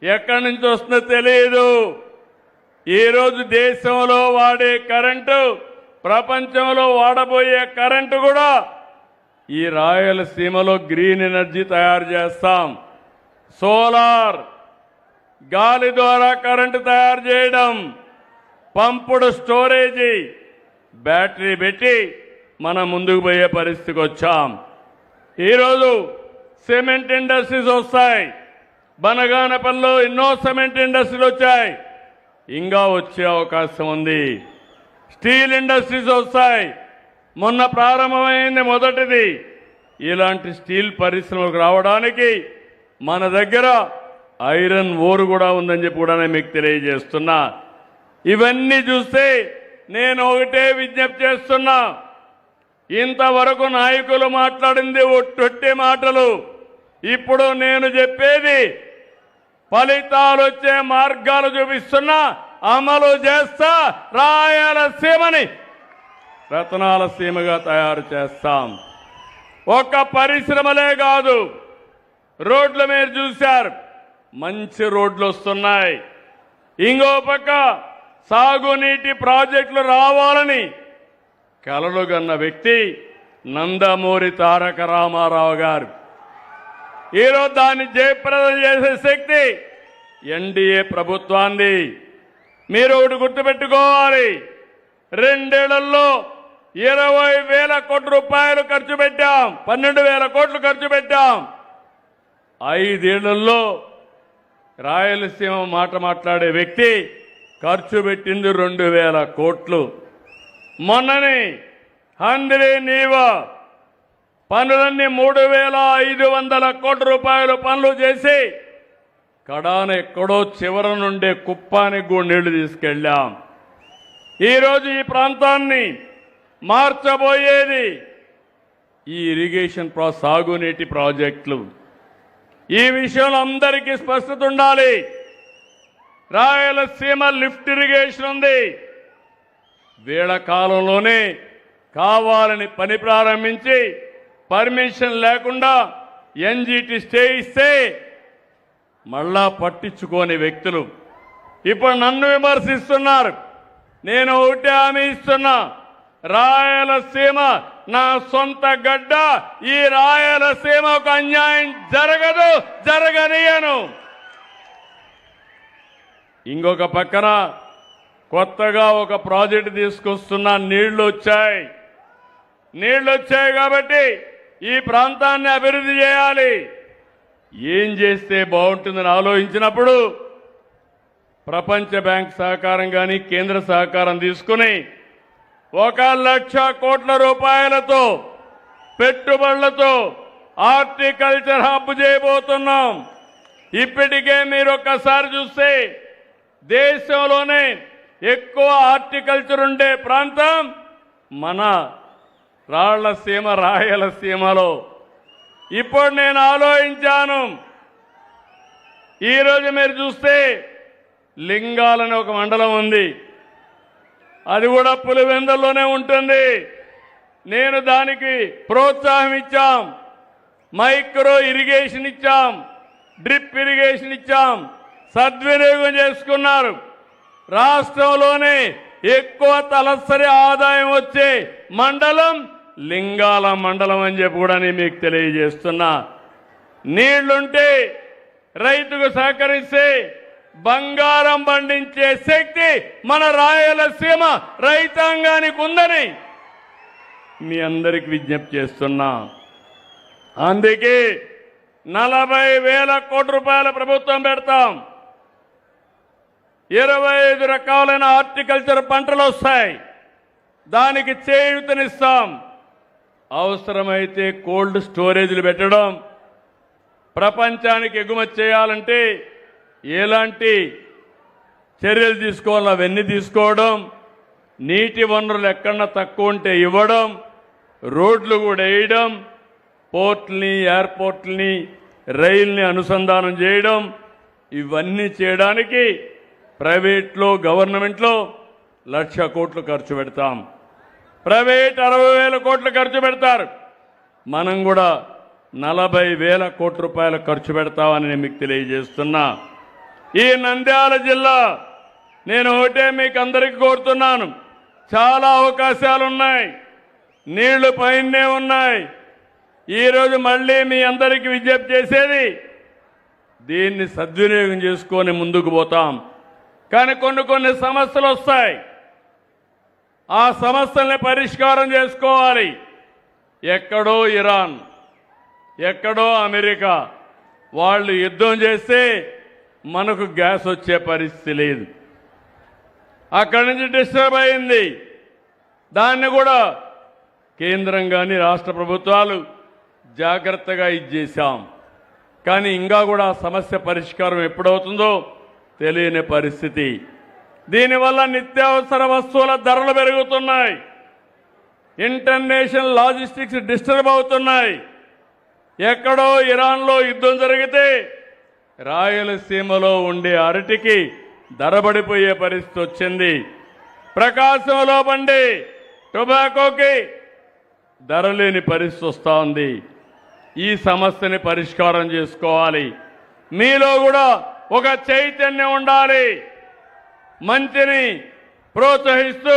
ఎక్కడి నుంచి వస్తుందో తెలియదు. ఈరోజు దేశంలో వాడే కరెంటు, ప్రపంచంలో వాడబోయే కరెంటు కూడా ఈ రాయలసీమలో గ్రీన్ ఎనర్జీ తయారు చేస్తాం. సోలార్, గాలి ద్వారా కరెంటు తయారు చేయడం, పంపుడు స్టోరేజీ, బ్యాటరీ పెట్టి మనం ముందుకు పోయే పరిస్థితికి వచ్చాం. ఈరోజు సిమెంట్ ఇండస్ట్రీస్ వస్తాయి. బనగానపల్లిలో ఎన్నో సిమెంట్ ఇండస్ట్రీలు వచ్చాయి, ఇంకా వచ్చే అవకాశం ఉంది. స్టీల్ ఇండస్ట్రీస్ వస్తాయి. మొన్న ప్రారంభమైంది మొదటిది. ఇలాంటి స్టీల్ పరిశ్రమకు రావడానికి మన దగ్గర ఐరన్ ఓర్ కూడా ఉందని చెప్పి కూడా నేను మీకు తెలియజేస్తున్నా. ఇవన్నీ చూస్తే నేను ఒకటే విజ్ఞప్తి చేస్తున్నా, ఇంతవరకు నాయకులు మాట్లాడింది ఒట్టొట్టి మాటలు. ఇప్పుడు నేను చెప్పేది ఫలితాలు వచ్చే మార్గాలు చూపిస్తున్నా, అమలు చేస్తా. రాయలసీమని రతనాల సీమగా తయారు చేస్తాం. ఒక్క పరిశ్రమలే కాదు, రోడ్లు మీరు చూశారు, మంచి రోడ్లు వస్తున్నాయి. ఇంకో పక్క సాగునీటి ప్రాజెక్టులు రావాలని కలలు కన్న వ్యక్తి నందమూరి తారక రామారావు గారు. ఈరోజు దాన్ని జయప్రదం చేసే శక్తి ఎన్డీఏ ప్రభుత్వాన్ని. మీరు ఒకటి గుర్తుపెట్టుకోవాలి, 2 ఏళ్లలో 20,000 కోట్ల రూపాయలు ఖర్చు పెట్టాం, 12,000 కోట్లు ఖర్చు పెట్టాం. 5 ఏళ్లలో రాయలసీమ మాట మాట్లాడే వ్యక్తి ఖర్చు పెట్టింది 2,000 కోట్లు. మొన్నని హంద్రీ నీవా పనులన్నీ 3,500 కోట్ల రూపాయలు పనులు చేసి కడాన ఎక్కడో చివర నుండే కుప్పానికి కూడా నీళ్లు తీసుకెళ్ళాం. ఈరోజు ఈ ప్రాంతాన్ని మార్చబోయేది ఈ ఇరిగేషన్ సాగునీటి ప్రాజెక్టులు. ఈ విషయంలో అందరికీ స్పష్టత ఉండాలి. రాయలసీమ లిఫ్ట్ ఇరిగేషన్ ఉంది. వీళ్ళ కాలంలోనే కావాలని పని ప్రారంభించి పర్మిషన్ లేకుండా ఎన్జీటీ స్టే ఇస్తే మళ్ళా పట్టించుకోని వ్యక్తులు ఇప్పుడు నన్ను విమర్శిస్తున్నారు. నేను ఒకటే హామీ ఇస్తున్నా, రాయలసీమ నా సొంత గడ్డ. ఈ రాయలసీమకు అన్యాయం జరగదు, జరగనియను. ఇంకొక పక్కన కొత్తగా ఒక ప్రాజెక్టు తీసుకొస్తున్నా. నీళ్లు వచ్చాయి కాబట్టి ఈ ప్రాంతాన్ని అభివృద్ధి చేయాలి. ఏం చేస్తే బాగుంటుందని ఆలోచించినప్పుడు ప్రపంచ బ్యాంక్ సహకారం కానీ కేంద్ర సహకారం తీసుకుని 1,00,000 కోట్ల రూపాయలతో పెట్టుబడులతో హార్టికల్చర్ హబ్ చేయబోతున్నాం. ఇప్పటికే మీరు ఒక్కసారి చూస్తే దేశంలోనే ఎక్కువ హార్టికల్చర్ ఉండే ప్రాంతం మన రాళ్లసీమ రాయలసీమలో. ఇప్పుడు నేను ఆలోచించాను, ఈరోజు మీరు చూస్తే లింగాలని ఒక మండలం ఉంది, అది కూడా పులివెందుల్లోనే ఉంటుంది. నేను దానికి ప్రోత్సాహం ఇచ్చాం, మైక్రో ఇరిగేషన్ ఇచ్చాం, డ్రిప్ ఇరిగేషన్ ఇచ్చాం, సద్వినియోగం చేసుకున్నారు. రాష్ట్రంలోనే ఎక్కువ తలసరి ఆదాయం వచ్చే మండలం లింగాల మండలం అని చెప్పి కూడా నేను మీకు తెలియజేస్తున్నా. నీళ్లుంటే రైతుకు సహకరిస్తే బంగారం పండించే శక్తి మన రాయలసీమ రైతాంగానికి ఉందని మీ అందరికి విజ్ఞప్తి చేస్తున్నా. అందుకే 40,000 కోట్ల రూపాయల ప్రభుత్వం పెడతాం. 25 రకాలైన హార్టికల్చర్ పంటలు వస్తాయి. దానికి చేయూతనిస్తాం. అవసరమైతే కోల్డ్ స్టోరేజ్లు పెట్టడం, ప్రపంచానికి ఎగుమతి చేయాలంటే ఎలాంటి చర్యలు తీసుకోవాలో అవన్నీ తీసుకోవడం, నీటి వనరులు ఎక్కడన్నా తక్కువ ఉంటే ఇవ్వడం, రోడ్లు కూడా వేయడం, పోర్టుల్ని ఎయిర్పోర్ట్లని రైల్ని అనుసంధానం చేయడం, ఇవన్నీ చేయడానికి ప్రైవేట్లో గవర్నమెంట్లో 1,00,000 కోట్లు ఖర్చు పెడతాం. ప్రైవేట్ 60,000 కోట్లు ఖర్చు పెడతారు. మనం కూడా 40,000 కోట్ల రూపాయలు ఖర్చు పెడతామని నేను మీకు తెలియజేస్తున్నా. ఈ నంద్యాల జిల్లా నేను ఒకటే మీకు అందరికీ కోరుతున్నాను, చాలా అవకాశాలు ఉన్నాయి, నీళ్లు పైనే ఉన్నాయి. ఈరోజు మళ్ళీ మీ అందరికీ విజ్ఞప్తి చేసేది, దీన్ని సద్వినియోగం చేసుకొని ముందుకు పోతాం. కానీ కొన్ని సమస్యలు వస్తాయి. ఆ సమస్యల్ని పరిష్కారం చేసుకోవాలి. ఎక్కడో ఇరాన్, ఎక్కడో అమెరికా వాళ్ళు యుద్ధం చేస్తే మనకు గ్యాస్ వచ్చే పరిస్థితి లేదు. అక్కడి నుంచి డిస్టర్బ్ అయింది. దాన్ని కూడా కేంద్రం కానీ రాష్ట్ర ప్రభుత్వాలు జాగ్రత్తగా ఇచ్చేసాం. కానీ ఇంకా కూడా ఆ సమస్య పరిష్కారం ఎప్పుడవుతుందో తెలియని పరిస్థితి. దీనివల్ల నిత్యావసర వస్తువుల ధరలు పెరుగుతున్నాయి, ఇంటర్నేషనల్ లాజిస్టిక్స్ డిస్టర్బ్ అవుతున్నాయి. ఎక్కడో ఇరాన్లో యుద్ధం జరిగితే రాయలసీమలో ఉండే అరటికి ధరబడిపోయే పరిస్థితి వచ్చింది. ప్రకాశంలో బండి టొబాకోకి ధర లేని పరిస్థితి వస్తూ ఉంది. ఈ సమస్యని పరిష్కారం చేసుకోవాలి. మీలో కూడా ఒక చైతన్యం ఉండాలి. మంచిని ప్రోత్సహిస్తూ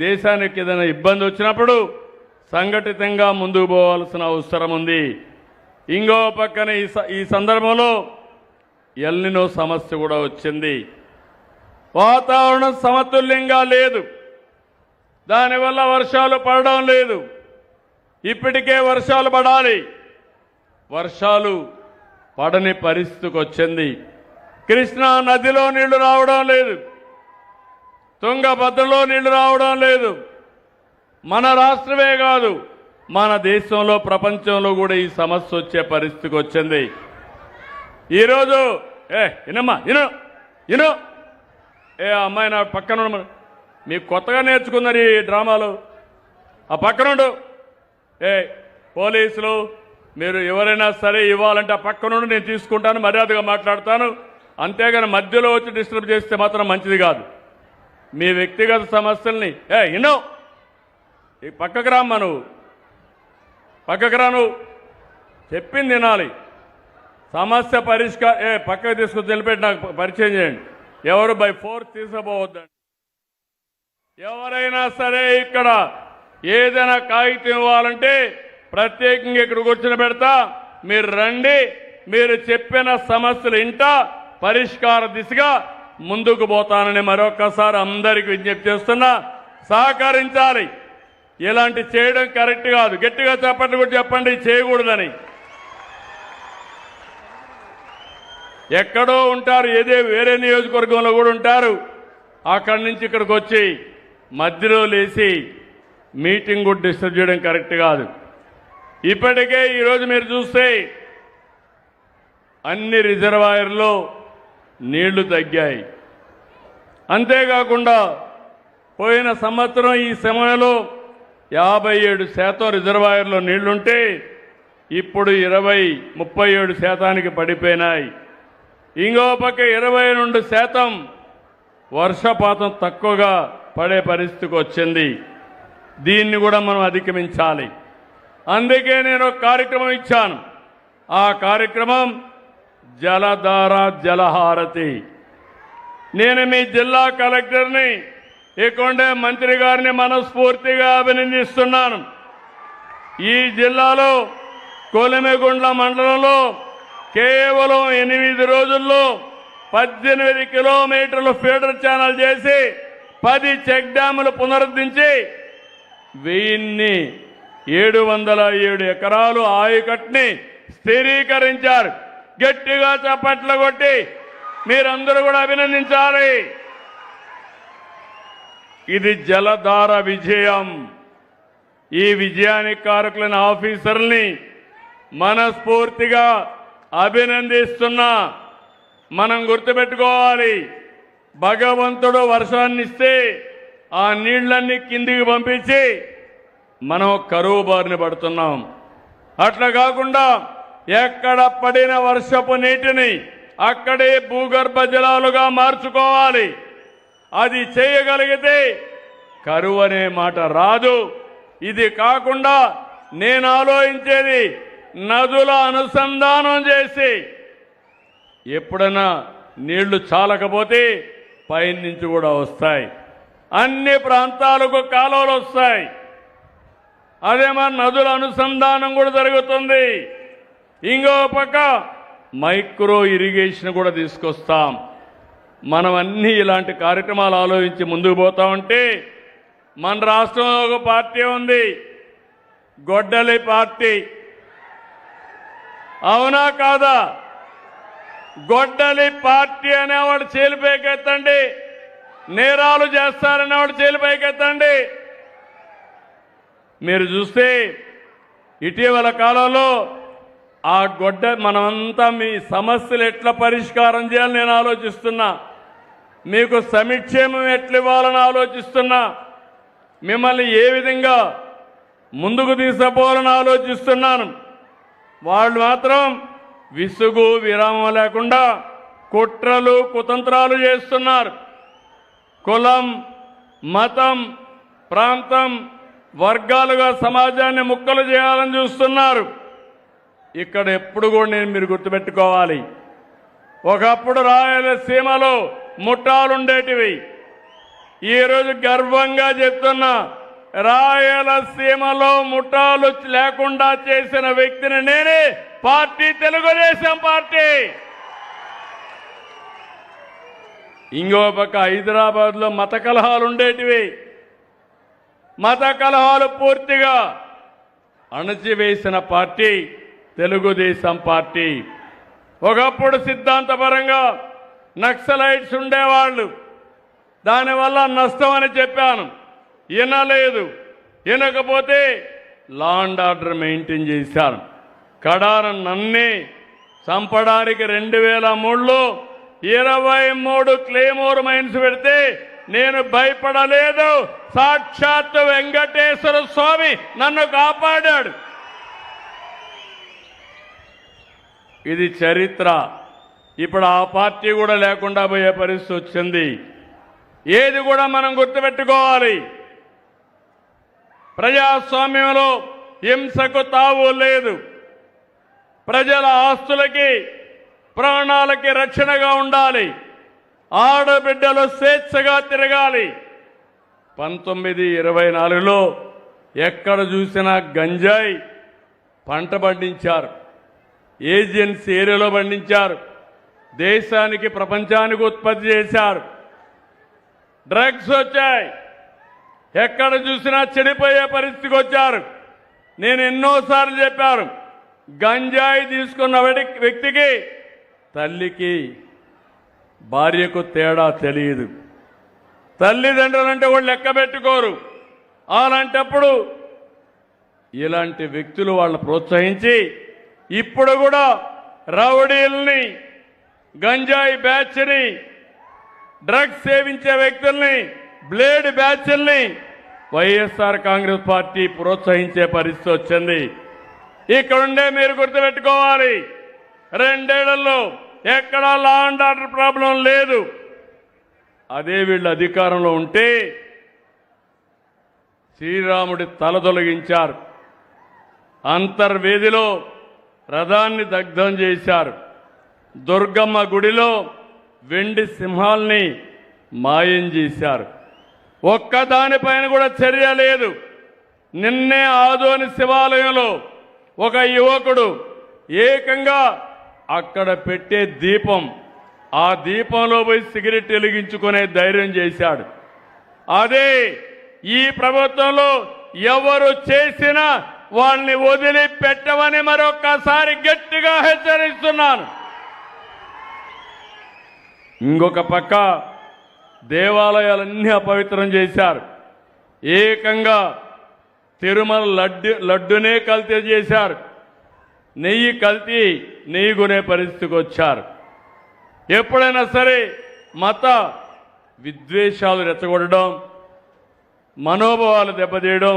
దేశానికి ఏదైనా ఇబ్బంది వచ్చినప్పుడు సంఘటితంగా ముందుకు పోవాల్సిన అవసరం ఉంది. ఇంకో పక్కన ఈ సందర్భంలో ఎల్నినో సమస్య కూడా వచ్చింది. వాతావరణం సమతుల్యంగా లేదు, దానివల్ల వర్షాలు పడడం లేదు. ఇప్పటికే వర్షాలు పడాలి, వర్షాలు పడని పరిస్థితికి వచ్చింది. కృష్ణా నదిలో నీళ్లు రావడం లేదు, తుంగభద్రలో నీళ్లు రావడం లేదు. మన రాష్ట్రమే కాదు, మన దేశంలో ప్రపంచంలో కూడా ఈ సమస్య వచ్చే పరిస్థితికి వచ్చింది. ఈరోజు ఇనమ్మా ఇను అమ్మాయి నా పక్కన మీకు కొత్తగా నేర్చుకున్నారు ఈ డ్రామాలు. ఆ పక్కనుండు. పోలీసులు మీరు ఎవరైనా సరే ఇవ్వాలంటే ఆ పక్కనుండి నేను తీసుకుంటాను, మర్యాదగా మాట్లాడతాను. అంతేగాని మధ్యలో వచ్చి డిస్టర్బ్ చేస్తే మాత్రం మంచిది కాదు. మీ వ్యక్తిగత సమస్యల్ని ఈ పక్కకు రామ్మా, నువ్వు పక్కకు రా, నువ్వు చెప్పింది వినాలి. సమస్య పరిష్కారం పక్కకు తీసుకుని తెలిపెట్టి నాకు పరిచయం చేయండి. ఎవరు బై ఫోర్స్ తీసుకుపోవద్దండి. ఎవరైనా సరే ఇక్కడ ఏదైనా కాగితం ఇవ్వాలంటే ప్రత్యేకంగా ఇక్కడ కూర్చొని పెడతా, మీరు రండి. మీరు చెప్పిన సమస్యలు ఇంటా పరిష్కార దిశగా ముందుకు పోతానని మరొకసారి అందరికీ విజ్ఞప్తి చేస్తున్నా. సహకరించాలి. ఇలాంటి చేయడం కరెక్ట్ కాదు. గట్టిగా చెప్పండి, కూడా చెప్పండి చేయకూడదని. ఎక్కడో ఉంటారు, వేరే నియోజకవర్గంలో కూడా ఉంటారు. అక్కడి నుంచి ఇక్కడికి వచ్చి మధ్యలో లేచి మీటింగ్ కూడా డిస్టర్బ్ చేయడం కరెక్ట్ కాదు. ఇప్పటికే ఈరోజు మీరు చూస్తే అన్ని రిజర్వాయర్లో నీళ్లు తగ్గాయి. అంతేకాకుండా పోయిన సంవత్సరం ఈ సమయంలో 57% రిజర్వాయర్లో నీళ్లుంటే ఇప్పుడు 37% పడిపోయినాయి. ఇంకో పక్క 22% వర్షపాతం తక్కువగా పడే పరిస్థితికి వచ్చింది. దీన్ని కూడా మనం అధిగమించాలి. అందుకే నేను ఒక కార్యక్రమం ఇచ్చాను. ఆ కార్యక్రమం జలధార జలహారతి. నేను మీ జిల్లా కలెక్టర్ని ఇక్కడే మంత్రి గారిని మనస్ఫూర్తిగా అభినందిస్తున్నాను. ఈ జిల్లాలో కొలిమిగుండ్ల మండలంలో కేవలం 8 రోజుల్లో 18 కిలోమీటర్లు ఫీడర్ ఛానల్ చేసి 10 చెక్ డ్యాములు పునరుద్ధరించి 1707 ఎకరాలు ఆయకట్టుని స్థిరీకరించారు. గట్టిగా చప్పట్లు కొట్టి మీరందరూ కూడా అభినందించాలి. ఇది జలధార విజయం. ఈ విజయానికి కారకులైన ఆఫీసర్ని మనస్ఫూర్తిగా అభినందిస్తున్నా. మనం గుర్తుపెట్టుకోవాలి, భగవంతుడు వర్షాన్ని ఇస్తే ఆ నీళ్లన్నీ కిందికి పంపించి మనం కరువు బారిన పడుతున్నాం. అట్లా కాకుండా ఎక్కడ పడిన వర్షపు నీటిని అక్కడే భూగర్భ జలాలుగా మార్చుకోవాలి. అది చేయగలిగితే కరువు అనే మాట రాదు. ఇది కాకుండా నేను ఆలోచించేది నదుల అనుసంధానం చేసి ఎప్పుడైనా నీళ్లు చాలకపోతే పైనుంచి కూడా వస్తాయి. అన్ని ప్రాంతాలకు కాలువలు వస్తాయి. అదే మన నదుల అనుసంధానం కూడా జరుగుతుంది. ఇంకో పక్క మైక్రో ఇరిగేషన్ కూడా తీసుకొస్తాం. మనం అన్ని ఇలాంటి కార్యక్రమాలు ఆలోచించి ముందుకు పోతామంటే మన రాష్ట్రంలో ఒక పార్టీ ఉంది, గొడ్డలి పార్టీ. అవునా కాదా? గొడ్డలి పార్టీ అనేవాడు చేలిపైకెత్తండి, నేరాలు చేస్తారనేవాడు చేలిపైకెత్తండి. మీరు చూస్తే ఇటీవల కాలంలో ఆ గొడ్డ మనమంతా మీ సమస్యలు ఎట్లా పరిష్కారం చేయాలని నేను ఆలోచిస్తున్నా, మీకు సంక్షేమం ఎట్లా ఇవ్వాలని ఆలోచిస్తున్నా, మిమ్మల్ని ఏ విధంగా ముందుకు తీసుకుపోవాలని ఆలోచిస్తున్నాను. వాళ్ళు మాత్రం విసుగు విరామం లేకుండా కుట్రలు కుతంత్రాలు చేస్తున్నారు. కులం, మతం, ప్రాంతం, వర్గాలుగా సమాజాన్ని ముక్కలు చేయాలని చూస్తున్నారు. ఇక్కడ ఎప్పుడు కూడా మీరు గుర్తుపెట్టుకోవాలి, ఒకప్పుడు రాయలసీమలో ముఠాలుండేటివి. ఈరోజు గర్వంగా చెప్తున్నా, రాయలసీమలో ముఠాలు లేకుండా చేసిన వ్యక్తిని నేనే. Party Telugu Desam party. ఇంకో పక్క హైదరాబాద్లో మత కలహాలు ఉండేటివి. మత కలహాలు పూర్తిగా అణచివేసిన పార్టీ తెలుగుదేశం పార్టీ. ఒకప్పుడు సిద్ధాంతపరంగా నక్సలైట్స్ ఉండేవాళ్ళు, దానివల్ల నష్టం అని చెప్పాను, వినలేదు. వినకపోతే లా అండ్ ఆర్డర్ మెయింటైన్ చేశారు. కడాన నన్నే చంపడానికి 2003లో 23 క్లేమోర్ మైన్స్ పెడితే నేను భయపడలేదు. సాక్షాత్ వెంకటేశ్వర స్వామి నన్ను కాపాడాడు. ఇది చరిత్ర. ఇప్పుడు ఆ పార్టీ కూడా లేకుండా పోయే పరిస్థితి వచ్చింది. ఏది కూడా మనం గుర్తుపెట్టుకోవాలి, ప్రజాస్వామ్యంలో హింసకు తావు లేదు. ప్రజల ఆస్తులకి ప్రాణాలకి రక్షణగా ఉండాలి. ఆడబిడ్డలు స్వేచ్ఛగా తిరగాలి. 1924లో ఎక్కడ చూసినా గంజాయి పంట పండించారు, ఏజెన్సీ ఏరియాలో పండించారు, దేశానికి ప్రపంచానికి ఉత్పత్తి చేశారు. డ్రగ్స్ వచ్చాయి, ఎక్కడ చూసినా చెడిపోయే పరిస్థితికి వచ్చారు. నేను ఎన్నోసార్లు చెప్పాను, గంజాయి తీసుకున్న వ్యక్తికి తల్లికి భార్యకు తేడా తెలియదు. తల్లిదండ్రులంటే వాళ్ళు లెక్క పెట్టుకోరు. అలాంటప్పుడు ఇలాంటి వ్యక్తులు వాళ్ళని ప్రోత్సహించి ఇప్పుడు కూడా రౌడీల్ని, గంజాయి బ్యాచ్ని, డ్రగ్స్ సేవించే వ్యక్తుల్ని, బ్లేడ్ బ్యాచ్ల్ని వైఎస్ఆర్ కాంగ్రెస్ పార్టీ ప్రోత్సహించే పరిస్థితి వచ్చింది. ఇక్కడుండే మీరు గుర్తుపెట్టుకోవాలి, 2 ఏళ్లలో ఎక్కడా లా అండ్ ఆర్డర్ ప్రాబ్లం లేదు. అదే వీళ్ళు అధికారంలో ఉంటే శ్రీరాముడి తల తొలగించారు, అంతర్వేదిలో రథాన్ని దగ్ధం చేశారు, దుర్గమ్మ గుడిలో వెండి సింహాల్ని మాయం చేశారు. ఒక్కదానిపైన కూడా చర్య లేదు. నిన్నే ఆదోని శివాలయంలో ఒక యువకుడు ఏకంగా అక్కడ పెట్టే దీపం, ఆ దీపంలో పోయి సిగరెట్ వెలిగించుకునే ధైర్యం చేశాడు. అదే ఈ ప్రభుత్వంలో ఎవరు చేసినా వాళ్ళని వదిలిపెట్టమని మరొక్కసారి గట్టిగా హెచ్చరిస్తున్నాను. ఇంకొక పక్క దేవాలయాలన్నీ అపవిత్రం చేశారు. ఏకంగా తిరుమల లడ్డునే కల్తీ చేశారు. నెయ్యి కల్తీ, నెయ్యి కొనే పరిస్థితికి వచ్చారు. ఎప్పుడైనా సరే మత విద్వేషాలు రెచ్చగొట్టడం, మనోభావాలు దెబ్బతీయడం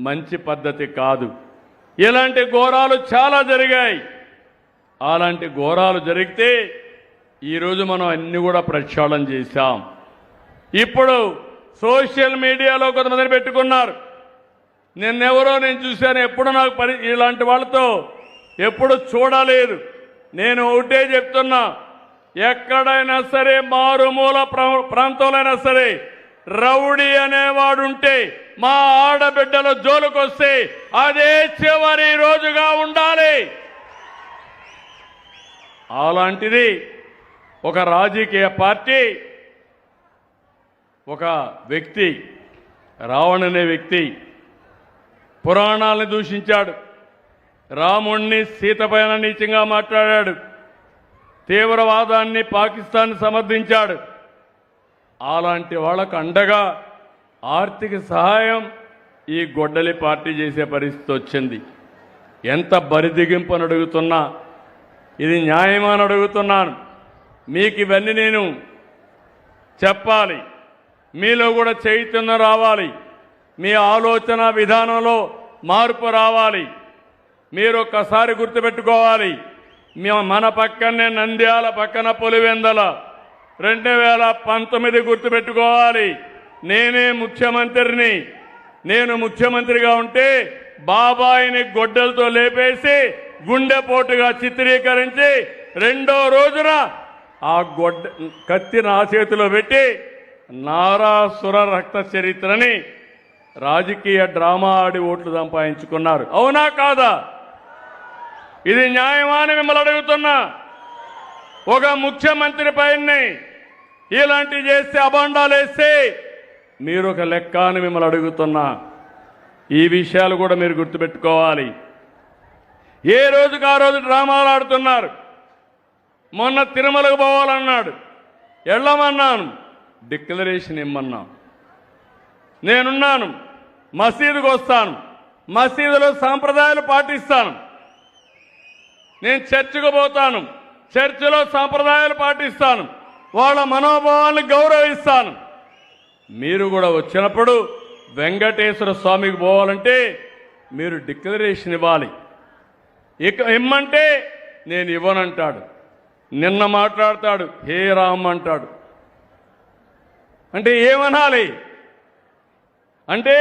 మంచి పద్ధతి కాదు. ఇలాంటి ఘోరాలు చాలా జరిగాయి. అలాంటి ఘోరాలు జరిగితే ఈరోజు మనం అన్ని కూడా ప్రక్షాళన చేశాం. ఇప్పుడు సోషల్ మీడియాలో కొంతమందిని పెట్టుకున్నారు. నేను చూశాను, ఎప్పుడు నాకు ఇలాంటి వాళ్ళతో ఎప్పుడు చూడలేదు. నేను ఒకటే చెప్తున్నా, ఎక్కడైనా సరే మారుమూల ప్రాంతంలో సరే రౌడీ అనేవాడుంటే మా ఆడబిడ్డల జోలుకొస్తే అదే చివరి రోజుగా ఉండాలి. అలాంటిది ఒక రాజకీయ పార్టీ, ఒక వ్యక్తి, రావణ్ అనే వ్యక్తి పురాణాలను దూషించాడు, రాముణ్ణి సీతపైన నీచంగా మాట్లాడాడు, తీవ్రవాదాన్ని పాకిస్తాన్ సమర్థించాడు. అలాంటి వాళ్ళకు అండగా ఆర్థిక సహాయం ఈ గొడ్డలి పార్టీ చేసే పరిస్థితి వచ్చింది. ఎంత బరిదిగింపు అని అడుగుతున్నా, ఇది న్యాయమా అని అడుగుతున్నాను. మీకు ఇవన్నీ నేను చెప్పాలి, మీలో కూడా చైతన్యం రావాలి, మీ ఆలోచన విధానంలో మార్పు రావాలి. మీరు ఒక్కసారి గుర్తుపెట్టుకోవాలి, మన పక్కనే నంద్యాల పక్కన పులివెందల 2019 గుర్తుపెట్టుకోవాలి. నేనే ముఖ్యమంత్రిని. నేను ముఖ్యమంత్రిగా ఉంటే బాబాయిని గొడ్డలతో లేపేసి గుండెపోటుగా చిత్రీకరించి రెండో రోజున ఆ కత్తి నా చేతిలో పెట్టి నారాసుర రక్త చరిత్రని రాజకీయ డ్రామా ఆడి ఓట్లు సంపాదించుకున్నారు. అవునా కాదా? ఇది న్యాయమా అని మిమ్మల్ని అడుగుతున్నా. ఒక ముఖ్యమంత్రి పైన ఇలాంటి చేస్తే అబాండాలు వేస్తే మీరు ఒక లెక్క అని మిమ్మల్ని అడుగుతున్నా. ఈ విషయాలు కూడా మీరు గుర్తుపెట్టుకోవాలి. ఏ రోజుకు ఆ రోజు డ్రామాలు ఆడుతున్నారు. మొన్న తిరుమలకు పోవాలన్నాడు, వెళ్ళమన్నాను, డిక్లరేషన్ ఇమ్మన్నా. నేనున్నాను, మసీదుకు వస్తాను, మసీదులో సాంప్రదాయాలు పాటిస్తాను. నేను చర్చికి పోతాను, చర్చిలో సాంప్రదాయాలు పాటిస్తాను, వాళ్ళ మనోభావాలను గౌరవిస్తాను. మీరు కూడా వచ్చినప్పుడు వెంకటేశ్వర స్వామికి పోవాలంటే మీరు డిక్లరేషన్ ఇవ్వాలి. ఇమ్మంటే నేను ఇవ్వనంటాడు. నిన్న మాట్లాడతాడు, హే రామ్ అంటాడు. అంటే ఏమనాలి? అంటే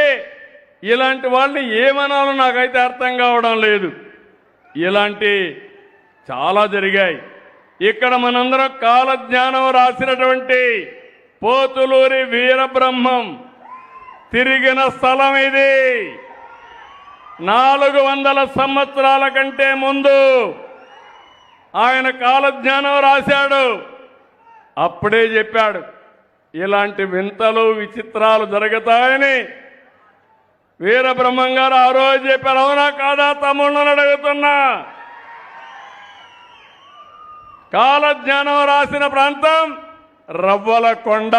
ఇలాంటి వాళ్ళని ఏమనాలో నాకైతే అర్థం కావడం లేదు. ఇలాంటి చాలా జరిగాయి. ఇక్కడ మనందరం కాలజ్ఞానం రాసినటువంటి పోతులూరి వీరబ్రహ్మం తిరిగిన స్థలం ఇది. 400 సంవత్సరాల కంటే ముందు ఆయన కాలజ్ఞానం రాశాడు. అప్పుడే చెప్పాడు ఇలాంటి వింతలు విచిత్రాలు జరుగుతాయని. వీరబ్రహ్మం గారు ఆ రోజు చెప్పారు. అవునా కాదా తమ్ముళ్ళని అడుగుతున్నా. కాలజ్ఞానం రాసిన ప్రాంతం రవ్వల కొండ.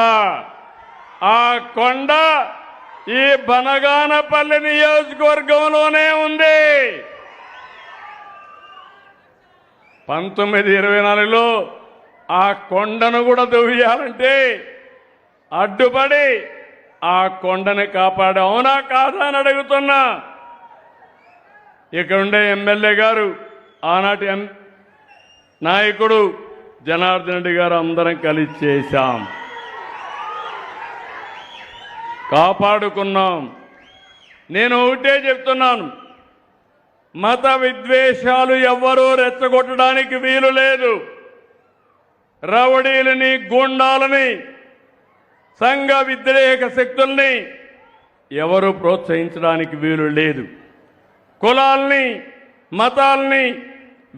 ఆ కొండ ఈ బనగానపల్లి నియోజకవర్గంలోనే ఉంది. 1924లో ఆ కొండను కూడా దువ్వేయాలంటే అడ్డుపడి ఆ కొండని కాపాడు. అవునా కాదా అని అడుగుతున్నా. ఇక్కడ ఉండే ఎమ్మెల్యే గారు, ఆనాటి నాయకుడు జనార్దన్ రెడ్డి గారు అందరం కలిసి చేశాం, కాపాడుకున్నాం. నేను ఒకటే చెప్తున్నాను, మత విద్వేషాలు ఎవ్వరూ రెచ్చగొట్టడానికి వీలు లేదు. రౌడీలని, గూండాలని, సంఘ వ్యతిరేక శక్తుల్ని ఎవరు ప్రోత్సహించడానికి వీలు లేదు. కులాల్ని, మతాల్ని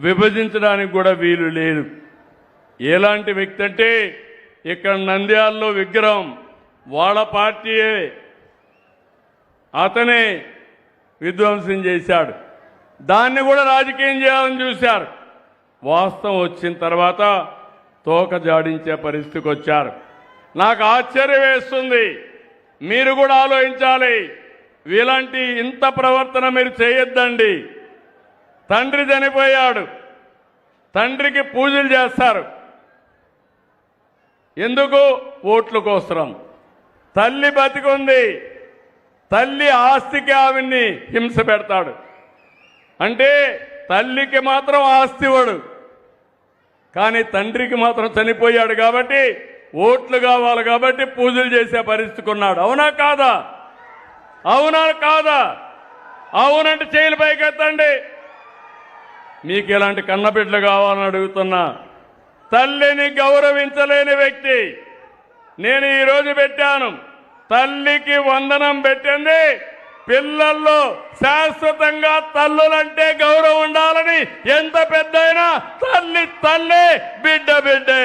విభజించడానికి కూడా వీలు లేదు. ఎలాంటి వ్యక్తి అంటే ఇక్కడ నంద్యాలలో విగ్రహం వాళ్ళ పార్టీయే, అతనే విధ్వంసం చేశాడు. దాన్ని కూడా రాజకీయం చేయాలని చూశారు. వాస్తవం వచ్చిన తర్వాత తోక జాడించే పరిస్థితికి వచ్చారు. నాకు ఆశ్చర్యం వేస్తుంది. మీరు కూడా ఆలోచించాలి. ఇలాంటి ఇంత ప్రవర్తన మీరు చేయొద్దండి. తండ్రి చనిపోయాడు, తండ్రికి పూజలు చేస్తారు. ఎందుకు? ఓట్ల కోసం. తల్లి బతికుంది, తల్లి ఆస్తికి ఆవిడ్ని హింస పెడతాడు. అంటే తల్లికి మాత్రం ఆస్తి ఇవ్వడు, కానీ తండ్రికి మాత్రం చనిపోయాడు కాబట్టి ఓట్లు కావాలి కాబట్టి పూజలు చేసే పరిస్థితికి ఉన్నాడు. అవునా కాదా? అవునా కాదా? అవునంటే చేతులు పైకెత్తండి. మీకు ఇలాంటి కన్నబిడ్డలు కావాలని అడుగుతున్నా. తల్లిని గౌరవించలేని వ్యక్తి. నేను ఈరోజు పెట్టాను, తల్లికి వందనం పెట్టింది. పిల్లల్లో శాశ్వతంగా తల్లులంటే గౌరవం ఉండాలని. ఎంత పెద్దయినా తల్లి తల్లే, బిడ్డ బిడ్డే.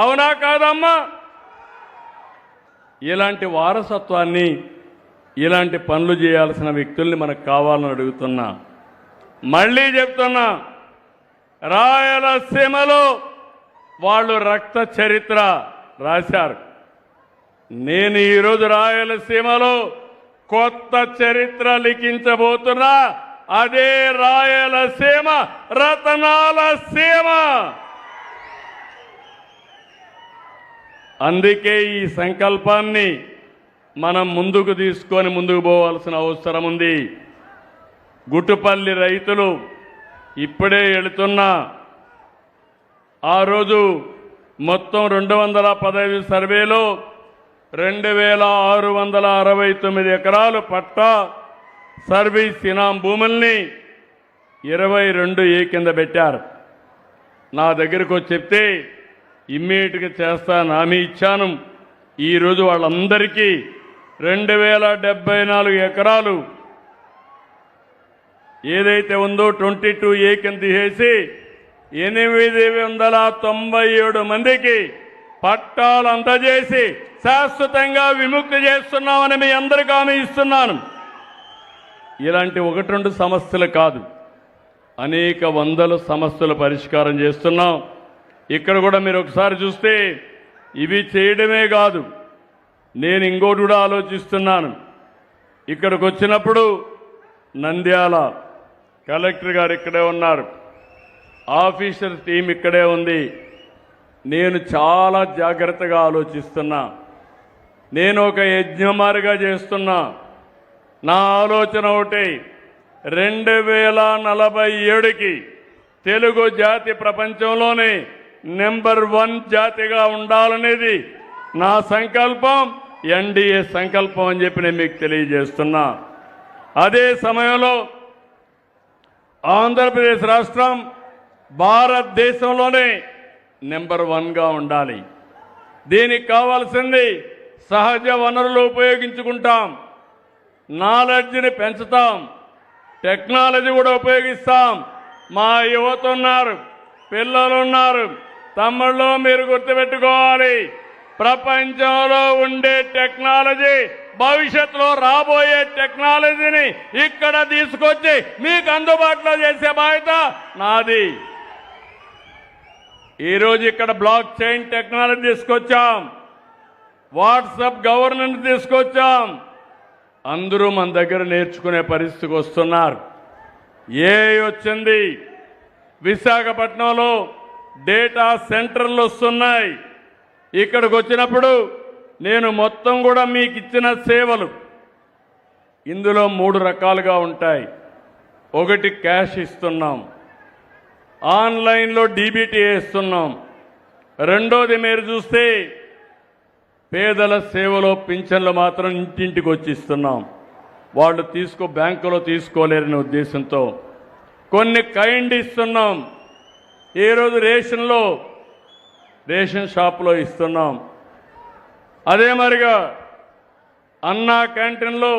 అవునా కాదమ్మా? ఇలాంటి వారసత్వాన్ని, ఇలాంటి పనులు చేయాల్సిన వ్యక్తుల్ని మనకు కావాలని అడుగుతున్నా. మళ్ళీ చెప్తున్నా, రాయలసీమలో వాళ్ళు రక్త చరిత్ర రాశారు. నేను ఈరోజు రాయలసీమలో కొత్త చరిత్ర లిఖించబోతున్నా. అదే రాయలసీమ రతనాల సీమ. అందుకే ఈ సంకల్పాన్ని మనం ముందుకు తీసుకొని ముందుకు పోవాల్సిన అవసరం ఉంది. గుట్టుపల్లి రైతులు ఇప్పుడే వెళుతున్నా. ఆ రోజు మొత్తం 215 సర్వేలో 2669 ఎకరాలు పట్టా సర్వీస్ ఇనాం భూముల్ని 22A కింద పెట్టారు. నా దగ్గరకు వచ్చి చెప్తే ఇమ్మీడియట్గా చేస్తాను హామీ ఇచ్చాను. ఈరోజు వాళ్ళందరికీ 2074 ఎకరాలు ఏదైతే ఉందో 22A కింద తీసేసి 897 మందికి పట్టాలు అందజేసి శాశ్వతంగా విముక్తి చేస్తున్నామని మీ అందరికీ హామీ ఇస్తున్నాను. ఇలాంటి 1-2 సమస్యలు కాదు, అనేక వందల సమస్యలు పరిష్కారం చేస్తున్నాం. ఇక్కడ కూడా మీరు ఒకసారి చూస్తే ఇవి చేయడమే కాదు, నేను ఇంకోటి కూడా ఆలోచిస్తున్నాను. ఇక్కడికి వచ్చినప్పుడు నంద్యాల కలెక్టర్ గారు ఇక్కడే ఉన్నారు, ఆఫీసర్ టీం ఇక్కడే ఉంది. నేను చాలా జాగ్రత్తగా ఆలోచిస్తున్నా. నేను ఒక యజ్ఞమారిగా చేస్తున్నా. నా ఆలోచన ఒకటి, 2047కి తెలుగు జాతి ప్రపంచంలోనే నెంబర్ 1 జాతిగా ఉండాలనేది నా సంకల్పం, ఎన్డీఏ సంకల్పం అని చెప్పి నేను మీకు తెలియజేస్తున్నా. అదే సమయంలో ఆంధ్రప్రదేశ్ రాష్ట్రం భారతదేశంలోనే నెంబర్ 1గా ఉండాలి. దీనికి కావాల్సింది సహజ వనరులు ఉపయోగించుకుంటాం, నాలెడ్జ్ని పెంచుతాం, టెక్నాలజీ కూడా ఉపయోగిస్తాం. మా యువత ఉన్నారు, పిల్లలు ఉన్నారు, తమ్ముళ్ళు మీరు గుర్తుపెట్టుకోవాలి, ప్రపంచంలో ఉండే టెక్నాలజీ భవిష్యత్తులో రాబోయే టెక్నాలజీని ఇక్కడ తీసుకొచ్చి మీకు అందుబాటులో చేసే బాధ్యత నాది. ఈరోజు ఇక్కడ బ్లాక్ చైన్ టెక్నాలజీ తీసుకొచ్చాం, వాట్సాప్ గవర్నెన్స్ తీసుకొచ్చాం. అందరూ మన దగ్గర నేర్చుకునే పరిస్థితికి వస్తున్నారు. వచ్చింది, విశాఖపట్నంలో డేటా సెంటర్లు వస్తున్నాయి. ఇక్కడికి వచ్చినప్పుడు నేను మొత్తం కూడా మీకు ఇచ్చిన సేవలు ఇందులో 3 రకాలుగా ఉంటాయి. ఒకటి క్యాష్ ఇస్తున్నాం, ఆన్లైన్లో డీబీటీ ఇస్తున్నాం. రెండోది మీరు చూస్తే పేదల సేవలో పింఛన్లు మాత్రం ఇంటింటికి వచ్చి ఇస్తున్నాం. వాళ్ళు బ్యాంకులో తీసుకోలేరనే ఉద్దేశంతో కొన్ని కైండ్ ఇస్తున్నాం. ఈరోజు రేషన్ షాప్లో ఇస్తున్నాం. అదే మరిగా అన్నా క్యాంటీన్లో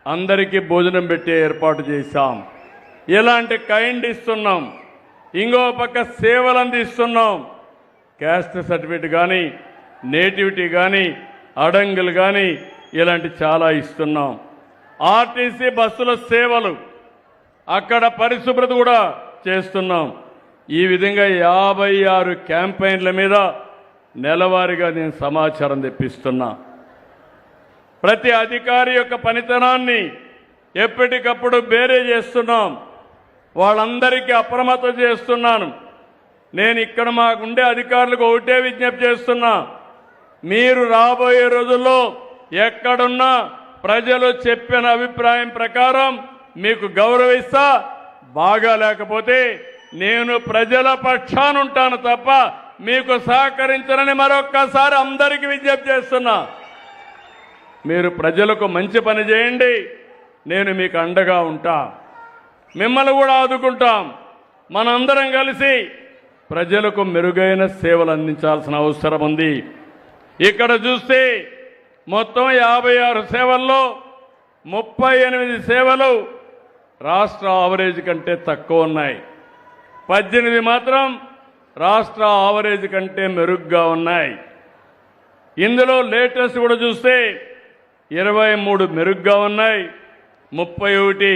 అందరికీ భోజనం పెట్టే ఏర్పాటు చేశాం. ఇలాంటి కైండ్ ఇస్తున్నాం. ఇంకో పక్క సేవలు అందిస్తున్నాం. క్యాస్ట్ సర్టిఫికేట్ కానీ, నేటివిటీ కానీ, అడంగులు కానీ ఇలాంటి చాలా ఇస్తున్నాం. ఆర్టీసీ బస్సుల సేవలు, అక్కడ పరిశుభ్రత కూడా చేస్తున్నాం. ఈ విధంగా 56 క్యాంపెయిన్ల మీద నెలవారీగా నేను సమాచారం తెప్పిస్తున్నా. ప్రతి అధికారి యొక్క పనితనాన్ని ఎప్పటికప్పుడు బేరే చేస్తున్నాం. వాళ్ళందరికీ అప్రమత్తం చేస్తున్నాను. నేను ఇక్కడ మాకుండే అధికారులకు ఒకటే విజ్ఞప్తి చేస్తున్నా, మీరు రాబోయే రోజుల్లో ఎక్కడున్నా ప్రజలు చెప్పిన అభిప్రాయం ప్రకారం మీకు గౌరవిస్తా. బాగా లేకపోతే నేను ప్రజల పక్షాన ఉంటాను తప్ప మీకు సహకరించనని మరొక్కసారి అందరికీ విజ్ఞప్తి చేస్తున్నా. మీరు ప్రజలకు మంచి పని చేయండి, నేను మీకు అండగా ఉంటా. మిమ్మల్ని కూడా ఆదుకుంటాం. మనందరం కలిసి ప్రజలకు మెరుగైన సేవలు అందించాల్సిన అవసరం ఉంది. ఇక్కడ చూస్తే మొత్తం 56 సేవల్లో 38 సేవలు రాష్ట్ర ఆవరేజ్ కంటే తక్కువ ఉన్నాయి. 18 మాత్రం రాష్ట్ర ఆవరేజ్ కంటే మెరుగ్గా ఉన్నాయి. ఇందులో లేటెస్ట్ కూడా చూస్తే 23 మెరుగ్గా ఉన్నాయి, 31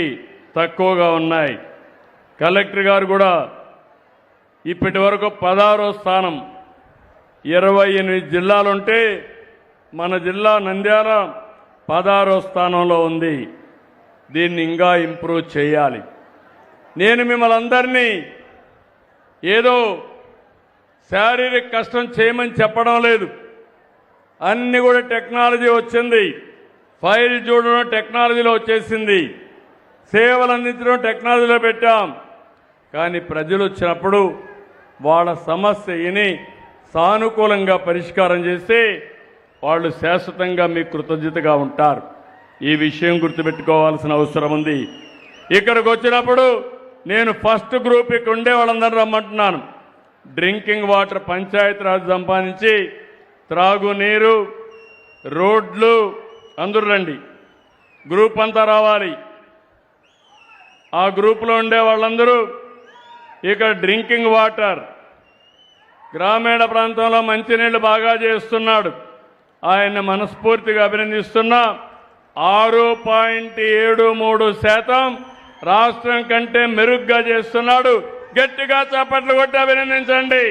తక్కువగా ఉన్నాయి. కలెక్టర్ గారు కూడా ఇప్పటి వరకు 16వ స్థానం, 28 జిల్లాలుంటే మన జిల్లా నంద్యాల 16వ స్థానంలో ఉంది. దీన్ని ఇంకా ఇంప్రూవ్ చేయాలి. నేను మిమ్మల్ని అందరినీ ఏదో శారీరక కష్టం చేయమని చెప్పడం లేదు. అన్ని కూడా టెక్నాలజీ వచ్చింది. ఫైల్ చూడడం టెక్నాలజీలో వచ్చేసింది. సేవలు అందించడం టెక్నాలజీలో పెట్టాం. కానీ ప్రజలు వచ్చినప్పుడు వాళ్ళ సమస్యని సానుకూలంగా పరిష్కారం చేస్తే వాళ్ళు శాశ్వతంగా మీకు కృతజ్ఞతగా ఉంటారు. ఈ విషయం గుర్తుపెట్టుకోవాల్సిన అవసరం ఉంది. ఇక్కడికి వచ్చినప్పుడు నేను ఫస్ట్ గ్రూప్ ఇక్కడ ఉండే వాళ్ళందరూ రమ్మంటున్నాను. డ్రింకింగ్ వాటర్ పంచాయతీరాజ్ సంపాదించి త్రాగునీరు, రోడ్లు అందరూ రండి. గ్రూప్ అంతా రావాలి. ఆ గ్రూపులో ఉండే వాళ్ళందరూ ఇక్కడ డ్రింకింగ్ వాటర్, గ్రామీణ ప్రాంతంలో మంచినీళ్ళు బాగా చేస్తున్నాడు. ఆయన మనస్ఫూర్తిగా అభినందిస్తున్నా. 6.73% రాష్ట్రం కంటే మెరుగ్గా చేస్తున్నాడు. గట్టిగా చప్పట్లు కొట్టి అభినందించండి.